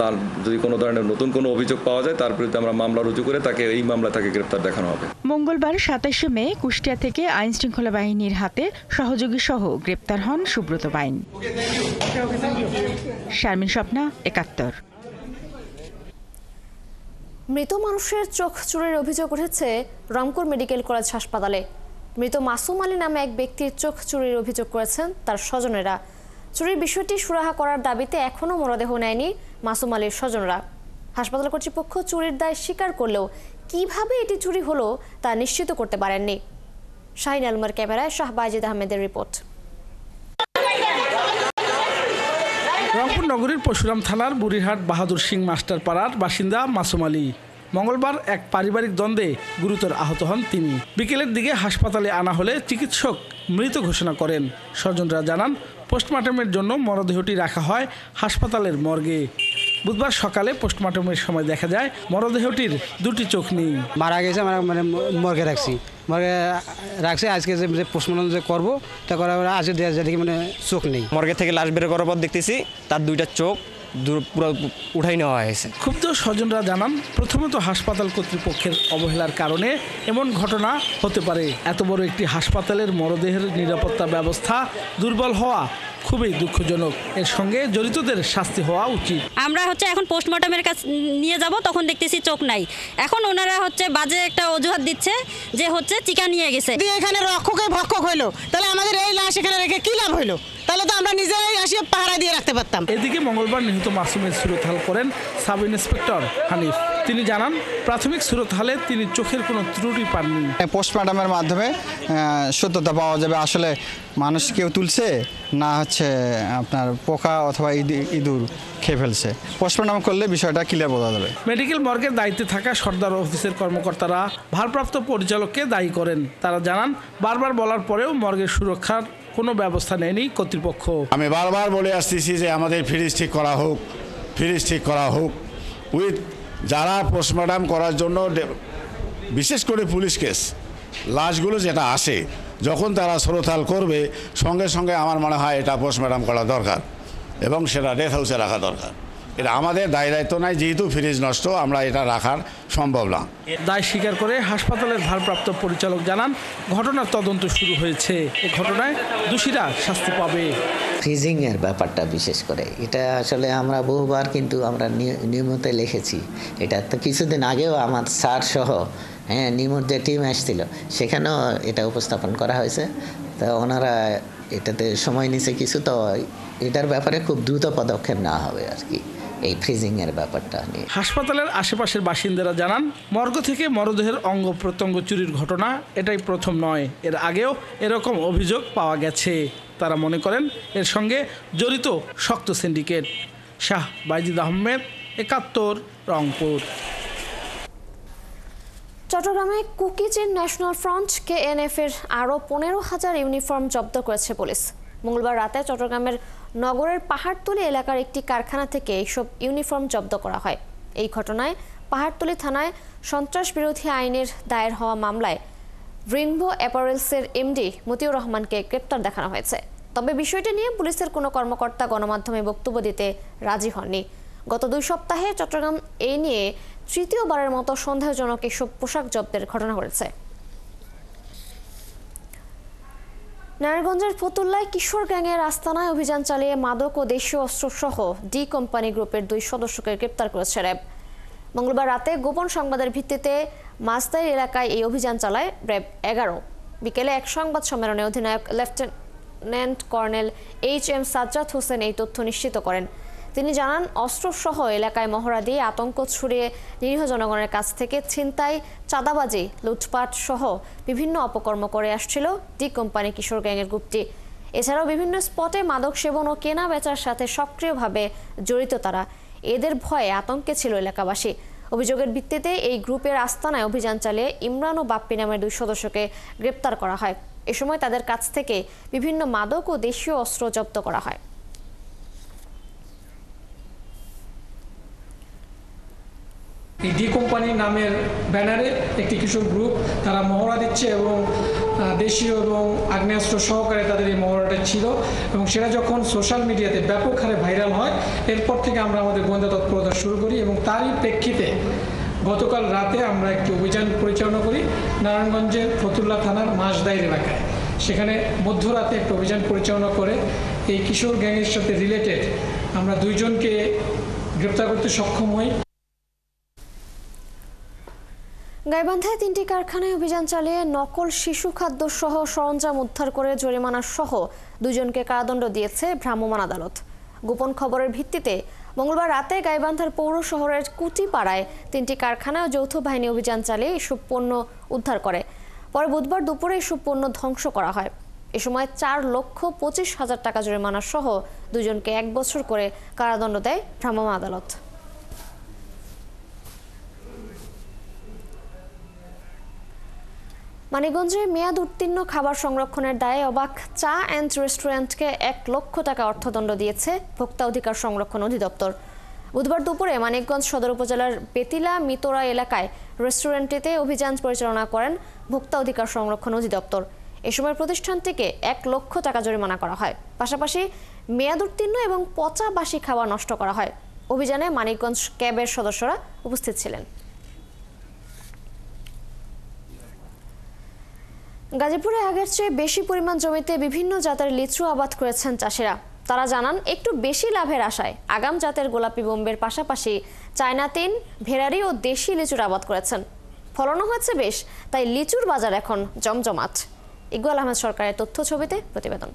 তার যদি কোনো ধরনের নতুন কোনো অভিযোগ পাওয়া যায় তার বিরুদ্ধে আমরা মামলা রুজু করে তাকে এই মামলা তাকে গ্রেপ্তার দেখানো হবে। মঙ্গলবার 27 মে কুষ্টিয়া থেকে আইন শৃঙ্খলা বাহিনীর হাতে সহযোগী সহ গ্রেপ্তার হন সুব্রত বাইন। শারমিন স্বপ্না, 71। মৃত মানুষের চোখ চুরির অভিযোগ উঠেছে রংপুর মেডিকেল কলেজ হাসপাতালে। মৃত মাসুম আলী নামে এক ব্যক্তির চোখ চুরির অভিযোগ করেছেন তার স্বজনেরা। চুরির বিষয়টি সুরাহা করার দাবিতে এখনও মরদেহ নেয়নি মাসুম আলীর স্বজনরা। হাসপাতাল কর্তৃপক্ষ চুরির দায় স্বীকার করলেও কিভাবে এটি চুরি হলো তা নিশ্চিত করতে পারেননি। শাহিন আলমের ক্যামেরায় শাহবাজিদ আহমেদের রিপোর্ট। রংপুর নগরীর পরশুরাম থানার বুড়িরহাট বাহাদুর সিং মাস্টার পাড়ার বাসিন্দা মাসুম আলী মঙ্গলবার এক পারিবারিক দ্বন্দ্বে গুরুতর আহত হন তিনি। বিকেলের দিকে হাসপাতালে আনা হলে চিকিৎসক মৃত ঘোষণা করেন। স্বজনরা জানান, পোস্টমর্টমের জন্য মরদেহটি রাখা হয় হাসপাতালের মর্গে। বুধবার সকালে পোস্টমর্টমের সময় দেখা যায় মরদেহটির দুটি চোখ নেই। মারা গেছে, মানে মর্গে রাখছি আজকে যে পোস্টমর্টম যে করবো তা করার আজকে দেখি মানে চোখ নেই। মর্গে থেকে লাশ বের করার পর দেখতেছি তার দুইটা চোখ পুরো উঠাই নেওয়া হয়েছে। ক্ষুব্ধ স্বজনরা জানান, প্রথমত হাসপাতাল কর্তৃপক্ষের অবহেলার কারণে এমন ঘটনা হতে পারে। এত বড় একটি হাসপাতালের মরদেহের নিরাপত্তা ব্যবস্থা দুর্বল হওয়া খুবই দুঃখজনক। এর সঙ্গে জড়িতদের শাস্তি হওয়া উচিত। আমরা এখন পোস্টমর্টমের কাছে নিয়ে যাব, তখন দেখতেছি চোখ নাই। এখন ওনারা বাজে একটা অজুহাত দিচ্ছে যে চিকা নিয়ে গেছে। এখানে রক্ষকে ভক্ষক হইলো, তাহলে আমাদের এই লাশ এখানে রেখে কি লাভ হইলো? তাহলে তো আমরা নিজেরাই আসিয়ে পাহারা দিয়ে রাখতে পারতাম। এদিকে মঙ্গলবার নিহত মাসুমের সুরতহাল করেন সাব ইন্সপেক্টর হানিফ। তিনি জানান, প্রাথমিক সুরতহালে তিনি চোখের কোনো ত্রুটি পাননি। পোস্টমর্টমের মাধ্যমে সত্যতা পাওয়া যাবে আসলে মানুষ কেউ তুলছে না আপনার পোকা অথবা ইঁদুর খেয়ে ফেলছে। পোস্টমর্টম করলে বিষয়টা ক্লিয়ার বোঝা যাবে। মেডিকেল মর্গের দায়িত্বে থাকা সর্দার অফিসের কর্মকর্তারা ভারপ্রাপ্ত পরিচালককে দায়ী করেন। তারা জানান, বারবার বলার পরেও মর্গের সুরক্ষার কোনো ব্যবস্থা নেয়নি কর্তৃপক্ষ। আমি বারবার বলে আসতেছি যে আমাদের ফ্রিজ ঠিক করা হোক উইথ যারা পোস্টমর্টম করার জন্য, বিশেষ করে পুলিশ কেস লাশগুলো যেটা আসে যখন তারা সুরতহাল করবে সঙ্গে সঙ্গে আমার মনে হয় এটা পোস্টমর্টম করা দরকার এবং সেটা ডেথ হাউসে রাখা দরকার। এটা আমাদের দায় দায়িত্ব নাই, যেহেতু ফ্রিজ নষ্ট আমরা এটা রাখার সম্ভব না। দায় স্বীকার করে হাসপাতালের ভারপ্রাপ্ত পরিচালক জানান, ঘটনার তদন্ত শুরু হয়েছে। এই ঘটনায় দোষীরা শাস্তি পাবে। ফ্রিজিংয়ের ব্যাপারটা বিশেষ করে এটা আসলে আমরা বহুবার কিন্তু আমরা নিয়মিত লিখেছি। এটা তো কিছুদিন আগেও আমার স্যার সহ নিমুর যে টিম আসছিল সেখানেও এটা উপস্থাপন করা হয়েছে। তো ওনারা এটাতে সময় নিছে কিছু, তো এটার ব্যাপারে খুব দ্রুত পদক্ষেপ নেওয়া হবে আর কি এই ফ্রিজিংয়ের ব্যাপারটা নিয়ে। হাসপাতালের আশেপাশের বাসিন্দারা জানান, মর্গ থেকে মরদেহের অঙ্গ প্রত্যঙ্গ চুরির ঘটনা এটাই প্রথম নয়, এর আগেও এরকম অভিযোগ পাওয়া গেছে। তারা মনে করেন এর সঙ্গে জড়িত শক্ত সিন্ডিকেট। শাহ বাইজিদ আহমেদ, ৭১, রংপুর। চট্টগ্রামে কুকিজিন ন্যাশনাল ফ্রন্ট KNF এর আরও 15,000 ইউনিফর্ম জব্দ করেছে পুলিশ। মঙ্গলবার রাতে চট্টগ্রামের নগরের পাহাড়তলী এলাকার একটি কারখানা থেকে এইসব ইউনিফর্ম জব্দ করা হয়। এই ঘটনায় পাহাড়তলী থানায় সন্ত্রাস বিরোধী আইনের দায়ের হওয়া মামলায় রেইনবো অ্যাপারেলসের MD মতিউর রহমানকে গ্রেপ্তার দেখানো হয়েছে। তবে বিষয়টি নিয়ে পুলিশের কোনো কর্মকর্তা গণমাধ্যমে বক্তব্য দিতে রাজি হননি। গত 2 সপ্তাহে চট্টগ্রাম এই নিয়ে তৃতীয়বারের মতো সন্দেহজনক এসব পোশাক জব্দের ঘটনা ঘটেছে। নারায়ণগঞ্জের ফতুল্লায় কিশোর গ্যাংয়ের আস্তানায় অভিযান চালিয়ে মাদক ও দেশীয় অস্ত্রসহ ডি কোম্পানি গ্রুপের 2 সদস্যকে গ্রেপ্তার করেছে র্যাব। মঙ্গলবার রাতে গোপন সংবাদের ভিত্তিতে মাছদাইর এলাকায় এই অভিযান চালায় র্যাব 11। বিকেলে এক সংবাদ সম্মেলনে অধিনায়ক lieutenant colonel HM Sajjad Hossain এই তথ্য নিশ্চিত করেন। তিনি জানান, অস্ত্রসহ এলাকায় মহড়া দিয়ে আতঙ্ক ছড়িয়ে নিরীহ জনগণের কাছ থেকে ছিনতাই, চাঁদাবাজি, লুটপাট সহ বিভিন্ন অপকর্ম করে আসছিল ডি কোম্পানি কিশোর গ্যাংয়ের গ্রুপটি। এছাড়াও বিভিন্ন স্পটে মাদক সেবন ও কেনা বেচার সাথে সক্রিয়ভাবে জড়িত তারা। এদের ভয়ে আতঙ্কে ছিল এলাকাবাসী। অভিযোগের ভিত্তিতে এই গ্রুপের আস্তানায় অভিযান চালিয়ে ইমরান ও বাপ্পি নামের 2 সদস্যকে গ্রেপ্তার করা হয়। এ সময় তাদের কাছ থেকে বিভিন্ন মাদক ও দেশীয় অস্ত্র জব্দ করা হয়। এই ডি কোম্পানি নামের ব্যানারে একটি কিশোর গ্রুপ তারা মহড়া দিচ্ছে এবং দেশীয় এবং আগ্নেয়াস্ত্র সহকারে তাদের এই মহড়াটা ছিল এবং সেটা যখন সোশ্যাল মিডিয়াতে ব্যাপক হারে ভাইরাল হয় এরপর থেকে আমরা আমাদের গোয়েন্দা তৎপরতা শুরু করি এবং তারই প্রেক্ষিতে গতকাল রাতে আমরা একটি অভিযান পরিচালনা করি নারায়ণগঞ্জের ফতুল্লা থানার মাছদাইর এলাকায়। সেখানে মধ্যরাতে একটা অভিযান পরিচালনা করে এই কিশোর গ্যাংয়ের সাথে রিলেটেড আমরা 2 জনকে গ্রেপ্তার করতে সক্ষম হই। গাইবান্ধায় 3টি কারখানায় অভিযান চালিয়ে নকল শিশু খাদ্য সহ সরঞ্জাম উদ্ধার করে জরিমানা সহ 2 জনকে কারাদণ্ড দিয়েছে ভ্রাম্যমাণ আদালত। গোপন খবরের ভিত্তিতে মঙ্গলবার রাতে গাইবান্ধার পৌর শহরের কুটিপাড়ায় 3টি কারখানায় যৌথ বাহিনী অভিযান চালিয়ে এসব পণ্য উদ্ধার করে। পরে বুধবার দুপুরে এসব পণ্য ধ্বংস করা হয়। এ সময় 4,25,000 টাকা জরিমানা সহ 2 জনকে 1 বছর করে কারাদণ্ড দেয় ভ্রাম্যমাণ আদালত। মানিকগঞ্জে মেয়াদ উত্তীর্ণ খাবার সংরক্ষণের দায়ে অবাক চা অ্যান্ড রেস্টুরেন্টকে 1 লক্ষ টাকা অর্থদণ্ড দিয়েছে ভোক্তা অধিকার সংরক্ষণ অধিদপ্তর। বুধবার দুপুরে মানিকগঞ্জ সদর উপজেলার বেতিলা মিতোরা এলাকায় রেস্টুরেন্টটিতে অভিযান পরিচালনা করেন ভোক্তা অধিকার সংরক্ষণ অধিদপ্তর। এ সময় প্রতিষ্ঠানটিকে 1 লক্ষ টাকা জরিমানা করা হয়। পাশাপাশি মেয়াদ উত্তীর্ণ এবং পচা বাসি খাবার নষ্ট করা হয়। অভিযানে মানিকগঞ্জ ক্যাবের সদস্যরা উপস্থিত ছিলেন। গাজীপুরে আগের চেয়ে বেশি পরিমাণ জমিতে বিভিন্ন জাতের লিচু আবাদ করেছেন চাষিরা। তারা জানান, একটু বেশি লাভের আশায় আগাম জাতের গোলাপি বোম্বের পাশাপাশি চায়না 3, ভেরারি ও দেশি লিচুর আবাদ করেছেন। ফলনও হয়েছে বেশ, তাই লিচুর বাজার এখন জমজমাট। ইকবাল আহমেদ সরকারের তথ্য ছবিতে প্রতিবেদন।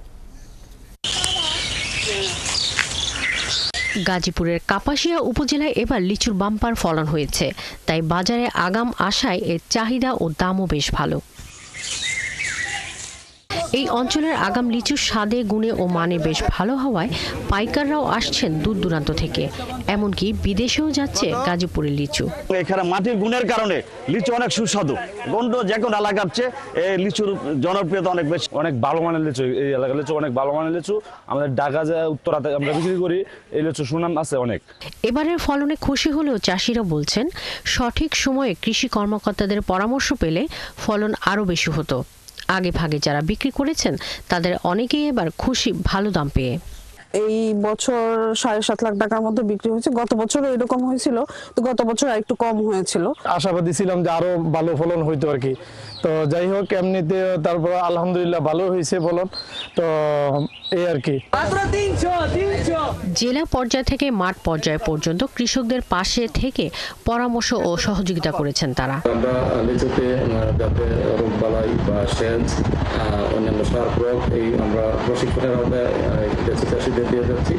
গাজীপুরের কাপাসিয়া উপজেলায় এবার লিচুর বাম্পার ফলন হয়েছে, তাই বাজারে আগাম আশায় এর চাহিদা ও দামও বেশ ভালো। এই অঞ্চলের আগাম লিচুর স্বাদে, গুণে ও মানে বেশ ভালো হওয়ায় পাইকাররাও আসছেন দূর দূরান্ত থেকে, এমনকি বিদেশেও যাচ্ছে গাজীপুরের লিচু। এখানে মাটির গুণের কারণে লিচু অনেক সুস্বাদু, গন্ধ যে কোনো এলাকার চেয়ে লিচুর জনপ্রিয়তা অনেক বেশি। অনেক ভালো মানের লিচু, এই এলাকার লিচু অনেক ভালো মানের লিচু। আমাদের ঢাকা যে উত্তরাতে আমরা বিক্রি করি, এই লিচু সুনাম আছে অনেক। এবারের ফলনে খুশি হলেও চাষিরা বলছেন, সঠিক সময়ে কৃষি কর্মকর্তাদের পরামর্শ পেলে ফলন আরও বেশি হতো। আগে ভাগে যারা বিক্রি করেছেন তাদের অনেকেই এবার খুশি ভালো দাম পেয়ে। এই বছর 7.5 লাখ টাকার মতো বিক্রি হয়েছে। গত বছরও এরকম হয়েছিল, তো গত বছর একটু কম হয়েছিল। আশাবাদী ছিলাম যে আরো ভালো ফলন হইতো আর কি। তো যাই হোক, এমনিতে তারপর আলহামদুলিল্লাহ ভালো হয়েছে ফলন, তো এই আর কি। জেলা পর্যায় থেকে মাঠ পর্যায় পর্যন্ত কৃষকদের পাশে থেকে পরামর্শ ও সহযোগিতা করেছেন তারা। আমরা লিচুতে যাতে রোগবালাই বা সেচ অন্যান্য সার প্রয়োগ এই আমরা প্রশিক্ষণের আওতায় লিচু চাষিদের দিয়ে যাচ্ছি।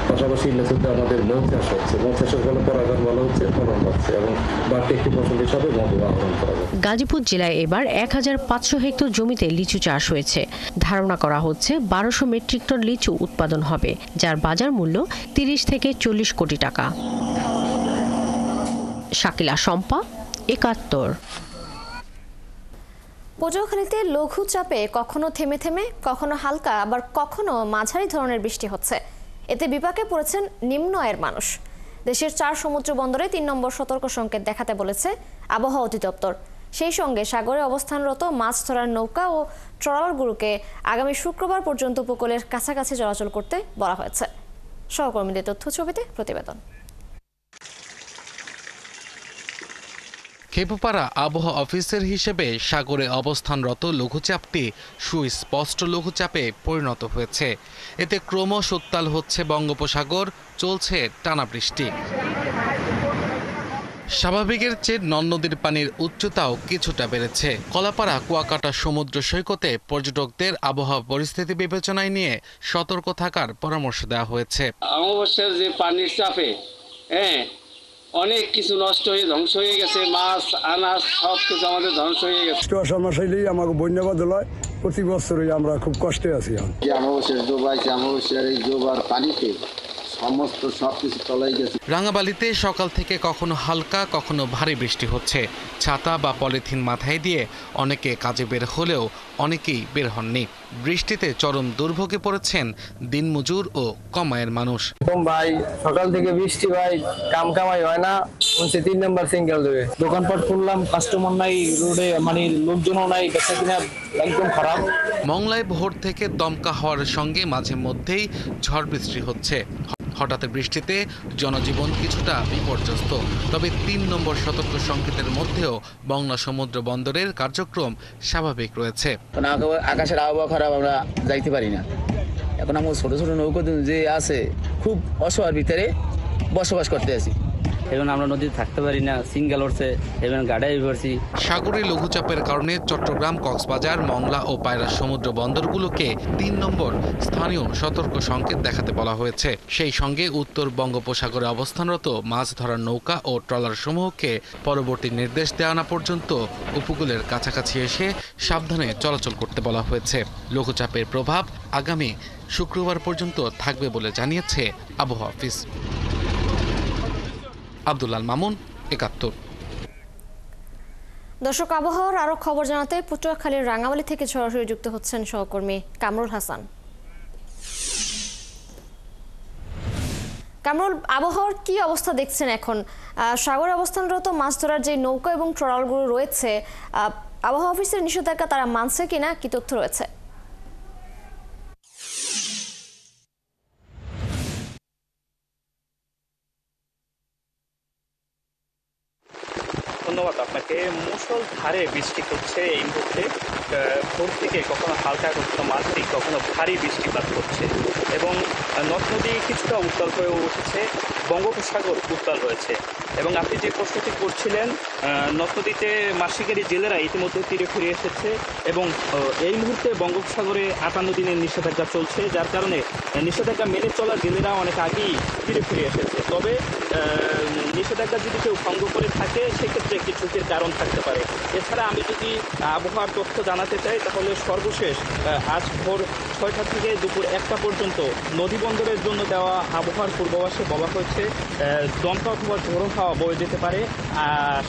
পাশাপাশি লিচুতে আমাদের মৌ চাষ হচ্ছে, মৌ চাষের ফলে পরাগায়ন ভালো হচ্ছে, ফলন হচ্ছে এবং বাড়তি একটি ফসল হিসাবে মধু আহরণ করা যাচ্ছে। গাজীপুর জেলায় এবার 1500 হেক্টর জমিতে লিচু চাষ হয়েছে। ধারণা করা হচ্ছে 1200 মেট্রিক টন লিচু উৎপাদন হবে, যার বাজার মূল্য 30 থেকে 40 কোটি টাকা। শাকিলা শম্পা, 71। পটুয়াখালীতে লঘু চাপে কখনো থেমে থেমে, কখনো হালকা, আবার কখনো মাঝারি ধরনের বৃষ্টি হচ্ছে। এতে বিপাকে পড়েছেন নিম্ন আয়ের মানুষ। দেশের 4 সমুদ্র বন্দরে 3 নম্বর সতর্ক সংকেত দেখাতে বলেছে আবহাওয়া অধিদপ্তর। সেই সঙ্গে সাগরে অবস্থানরত মাছ ধরার নৌকা ও ট্রলারগুলোকে আগামী শুক্রবার পর্যন্ত উপকূলের কাছাকাছি চলাচল করতে বলা হয়েছে। সহকর্মীদের তথ্য ছবিতে প্রতিবেদন। খেপুপাড়া আবহাওয়া অফিসের হিসেবে সাগরে অবস্থানরত লঘুচাপটি সুস্পষ্ট লঘুচাপে পরিণত হয়েছে। এতে ক্রমশ উত্তাল হচ্ছে বঙ্গোপসাগর, চলছে টানা বৃষ্টি। স্বাভাবিকের চেয়ে নদ-নদীর পানির উচ্চতাও কিছুটা বেড়েছে। কলাপাড়া কুয়াকাটা সমুদ্র সৈকতে পর্যটকদের আবহাওয়া পরিস্থিতি বিবেচনায় নিয়ে সতর্ক থাকার পরামর্শ দেওয়া হয়েছে। অমাবস্যার যে পানির চাপে অনেক কিছু নষ্ট হয়ে ধ্বংস হয়ে গেছে, মাছ আনাজ সব কিছু আমাদের ধ্বংস হয়ে গেছে। সমস্যাই আমাকে বন্যাবাদ হয়, প্রতি বছরই আমরা খুব কষ্টে আছি। অমাবস্যার ডোবাইছে, অমাবস্যার এই ডোবার পানিতে সমস্ত সবকিছু তলায় গেছে। রাঙাবালিতে সকাল থেকে কখনো হালকা কখনো ভারী বৃষ্টি হচ্ছে। ছাতা বা পলিথিন মাথায় দিয়ে অনেকে কাজে বের হলেও অনেকেই বের হননি। বৃষ্টিতে চরম দুর্ভোগে পড়েছেন দিনমজুর ও কম আয়ের মানুষ। ভাই সকাল থেকে বৃষ্টি, ভাই কামাই হয় না, 3 নম্বর সিঙ্গেল দেবে। দোকানপাট খুললাম, কাস্টমার নাই রোডে, মানে লোকজনও নাই, বেচা কিনা একদম খারাপ। মংলায় ভোর থেকে দমকা হওয়ার সঙ্গে মাঝে মধ্যেই ঝড় বৃষ্টি হচ্ছে। হঠাৎ বৃষ্টিতে জনজীবন কিছুটা বিপর্যস্ত। তবে 3 নম্বর সতর্ক সংকেতের মধ্যেও মংলা সমুদ্র বন্দরের কার্যক্রম স্বাভাবিক রয়েছে। আকাশের আবহাওয়া খারাপ, আমরা যাইতে পারি না। এখন আমার ছোট ছোট নৌকো যে আছে খুব অসহায়ের ভিতরে বসবাস করতে আছি। এখন আমরা নদীতে থাকতে পারি না, সিঙ্গেল উঠছে, এবং গাড়াই ভরছি। সাগরে লঘুচাপের কারণে চট্টগ্রাম, কক্সবাজার, মংলা ও পায়রা সমুদ্র বন্দরগুলোকে 3 নম্বর স্থানীয় সতর্ক সংকেত দেখাতে বলা হয়েছে। সেই সঙ্গে উত্তর বঙ্গোপসাগরে অবস্থানরত মাছ ধরার নৌকা ও ট্রলার সমূহকে পরবর্তী নির্দেশ দেওয়া না পর্যন্ত উপকূলের কাছাকাছি এসে সাবধানে চলাচল করতে বলা হয়েছে। লঘুচাপের প্রভাব আগামী শুক্রবার পর্যন্ত থাকবে বলে জানিয়েছে আবহাওয়া অফিস। আব্দুল্লাল মামুন, 71। দর্শক, আবহাওয়ার আরো খবর জানাতে পটুয়াখালীর রাঙামালি থেকে সরাসরি যুক্ত হচ্ছেন সহকর্মী কামরুল হাসান। কামরুল, আবহাওয়ার কি অবস্থা দেখছেন এখন? সাগরে অবস্থানরত মাছ ধরার যে নৌকা এবং ট্রলারগুলো রয়েছে, আবহাওয়া অফিসের নিষেধাজ্ঞা তারা মানছে কিনা, কি তথ্য রয়েছে? ধন্যবাদ আপনাকে। মুষলধারে বৃষ্টি হচ্ছে এই মুহূর্তে। ভোর থেকে কখনো হালকা, কখনো মাঝারি, কখনো ভারী বৃষ্টিপাত হচ্ছে এবং নদ নদী কিছুটা উত্তাল হয়ে উঠেছে, বঙ্গোপসাগর উত্তাল রয়েছে। এবং আপনি যে প্রশ্নটি করছিলেন, নদ নদীতে মাসিকারী জেলেরা ইতিমধ্যে তীরে ফিরে এসেছে এবং এই মুহূর্তে বঙ্গোপসাগরে 58 দিনের নিষেধাজ্ঞা চলছে, যার কারণে নিষেধাজ্ঞা মেনে চলা জেলেরা অনেক আগেই তীরে ফিরে এসেছে। তবে নিষেধাজ্ঞা যদি কেউ ভঙ্গ করে থাকে সেক্ষেত্রে একটি ঝুঁকির কারণ থাকতে পারে। এছাড়া আমি যদি আবহাওয়ার তথ্য জানাতে চাই, তাহলে সর্বশেষ আজ ভোর 6টা থেকে দুপুর 1টা পর্যন্ত নদী বন্দরের জন্য দেওয়া আবহাওয়ার পূর্বাভাসে বলা হয়েছে দমকা অথবা ঝোড়ো হাওয়া বয়ে যেতে পারে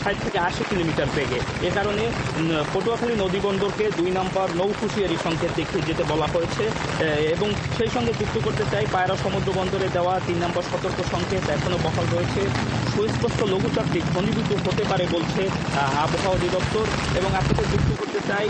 60 থেকে 80 কিলোমিটার বেগে। এ কারণে পটুয়াখালী নদী বন্দরকে 2 নম্বর নৌ হুঁশিয়ারি সংকেত দেখে যেতে বলা হয়েছে এবং সেই সঙ্গে যুক্ত করতে চাই পায়রা সমুদ্র বন্দরে দেওয়া 3 নম্বর সতর্ক সংকেত এখনও বহাল রয়েছে। সুস্পষ্ট লঘুচাপটি ঘনীভূত হতে পারে বলছে আবহাওয়া অধিদপ্তর এবং আপনাকে যুক্ত করতে চাই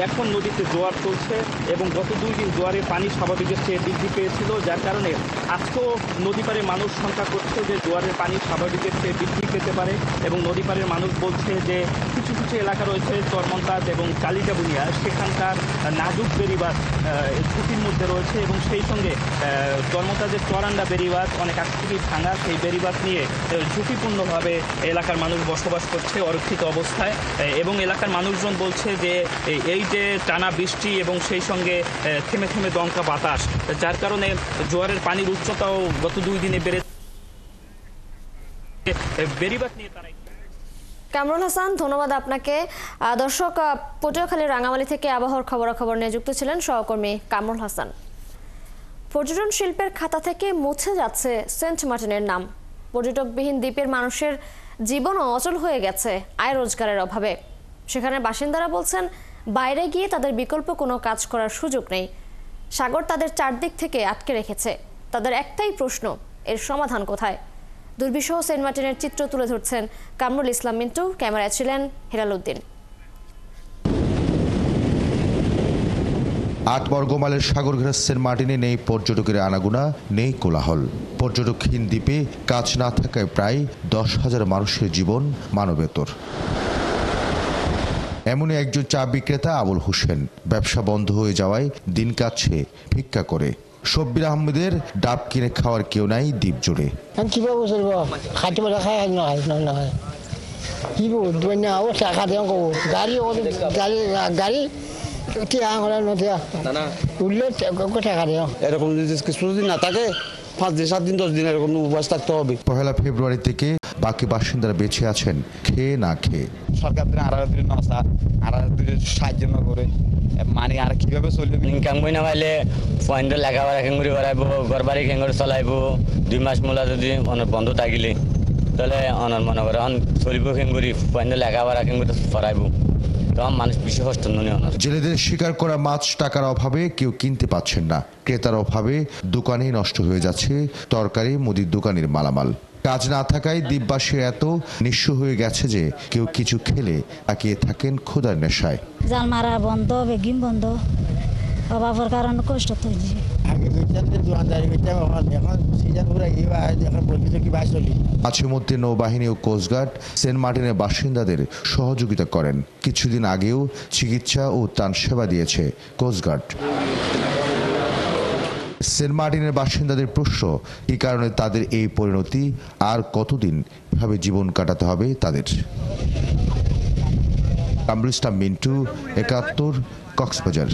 এখন নদীতে জোয়ার চলছে এবং গত 2 দিন জোয়ারের পানি স্বাভাবিকের চেয়ে বৃদ্ধি পেয়েছিল, যার কারণে আজকেও নদী পাড়ে মানুষ শঙ্কা করছে যে জোয়ারের পানি স্বাভাবিকের চেয়ে বৃদ্ধি পেতে পারে এবং নদী পাড়ের মানুষ বলছে যে কিছু কিছু এলাকা রয়েছে চরমন্তাজ এবং কালিকাবুনিয়া, সেখানকার নাজুক বেড়িবাঁধ ঝুঁকির মধ্যে রয়েছে এবং সেই সঙ্গে চরমন্তাজের চরান্ডা বেড়িবাঁধ অনেক আগে থেকেই ভাঙা, সেই বেড়িবাঁধ নিয়ে ঝুঁকিপূর্ণভাবে এলাকার মানুষ বসবাস করছে অরক্ষিত অবস্থায় এবং এলাকার মানুষজন বলছে যে এই যে টানা বৃষ্টি এবং সেই সঙ্গে থেমে থেমে দমকা বাতাস, যার কারণে জোয়ারের পানির উচ্চতাও গত 2 দিনে বেড়ে বেড়িবাঁধ নিয়ে তারা। কামরুল হাসান, ধন্যবাদ আপনাকে। দর্শক, পটুয়াখালীর রাঙামালি থেকে আবহাওয়ার খবরাখবর নিয়ে যুক্ত ছিলেন সহকর্মী কামরুল হাসান। পর্যটন শিল্পের খাতা থেকে মুছে যাচ্ছে সেন্ট মার্টিনের নাম। পর্যটকবিহীন দ্বীপের মানুষের জীবনও অচল হয়ে গেছে আয় রোজগারের অভাবে। সেখানে বাসিন্দারা বলছেন বাইরে গিয়ে তাদের বিকল্প কোনো কাজ করার সুযোগ নেই। সাগর তাদের চারদিক থেকে আটকে রেখেছে। তাদের একটাই প্রশ্ন, এর সমাধান কোথায়? দুর্বিষহ সেন্ট মার্টিনের চিত্র তুলে ধরছেন কামরুল ইসলাম মিন্টু, ক্যামেরায় ছিলেন হেলাল উদ্দিন। 8 বর্গমাইলের সাগর ঘেরা সেন্ট মার্টিনে নেই পর্যটকের আনাগোনা, নেই কোলাহল। পর্যটকহীন দ্বীপে কাজ না থাকায় প্রায় 10,000 মানুষের জীবন মানবেতর। এমনই একজন চা বিক্রেতা আবুল হোসেন। ব্যবসা বন্ধ হয়ে যাওয়ায় দিন কাটছে ভিক্ষা করে। শব্বির আহমেদের ডাব কিনে খাওয়ার কেউ নাই দ্বীপ জুড়ে। কিভাবে চলবো? খাইতে পারে খাই না কি বলবো না, ও টাকা দেওয়া করবো গাড়ি গাড়ি এরকম যদি না থাকে 5 দিন 7 দিন 10 দিন এরকম উপবাস থাকতে হবে। 1 ফেব্রুয়ারি থেকে বাকি বাসিন্দারা বেঁচে আছেন খেয়ে না খেয়ে। সরকার সাহায্য না করে মানে আর কিভাবে চলবে? ইনকাম কই না পাইলে পয়েন্ট লেখাপড়া কেঙ্গুরি করাইবো, ঘর বাড়ি কেঙ্গুরি চলাইবো। 2 মাস মূলা যদি বন্ধ থাকিলে তাহলে অনার মনে করে চলিব কেঙ্গুরি, পয়েন্ট লেখাপড়া কেঙ্গুরি করাইবো। জেলেদের শিকার করা মাছ টাকার অভাবে কেউ কিনতে পাচ্ছেন না। ক্রেতার অভাবে দোকানে নষ্ট হয়ে যাচ্ছে তরকারি, মুদির দোকানের মালামাল। কাজ না থাকায় দ্বীপবাসীর এত নিঃস্ব হয়ে গেছে যে কেউ কিছু খেলে তাকিয়ে থাকেন ক্ষুধার নেশায়। জাল মারা বন্ধ, বেগিম বন্ধ, অভাবের কারণে কষ্ট হচ্ছে। মাঝে মধ্যে নৌবাহিনী ও কোস্টগার্ড সেন্ট মার্টিনের বাসিন্দাদের সহযোগিতা করেন। কিছুদিন আগেও চিকিৎসা ও ত্রাণ সেবা দিয়েছে কোস্টগার্ড। সেন্ট মার্টিনের বাসিন্দাদের প্রশ্ন, কি কারণে তাদের এই পরিণতি, আর কতদিন এভাবে জীবন কাটাতে হবে তাদের? কামরুল ইসলাম মিন্টু, 71, কক্সবাজার।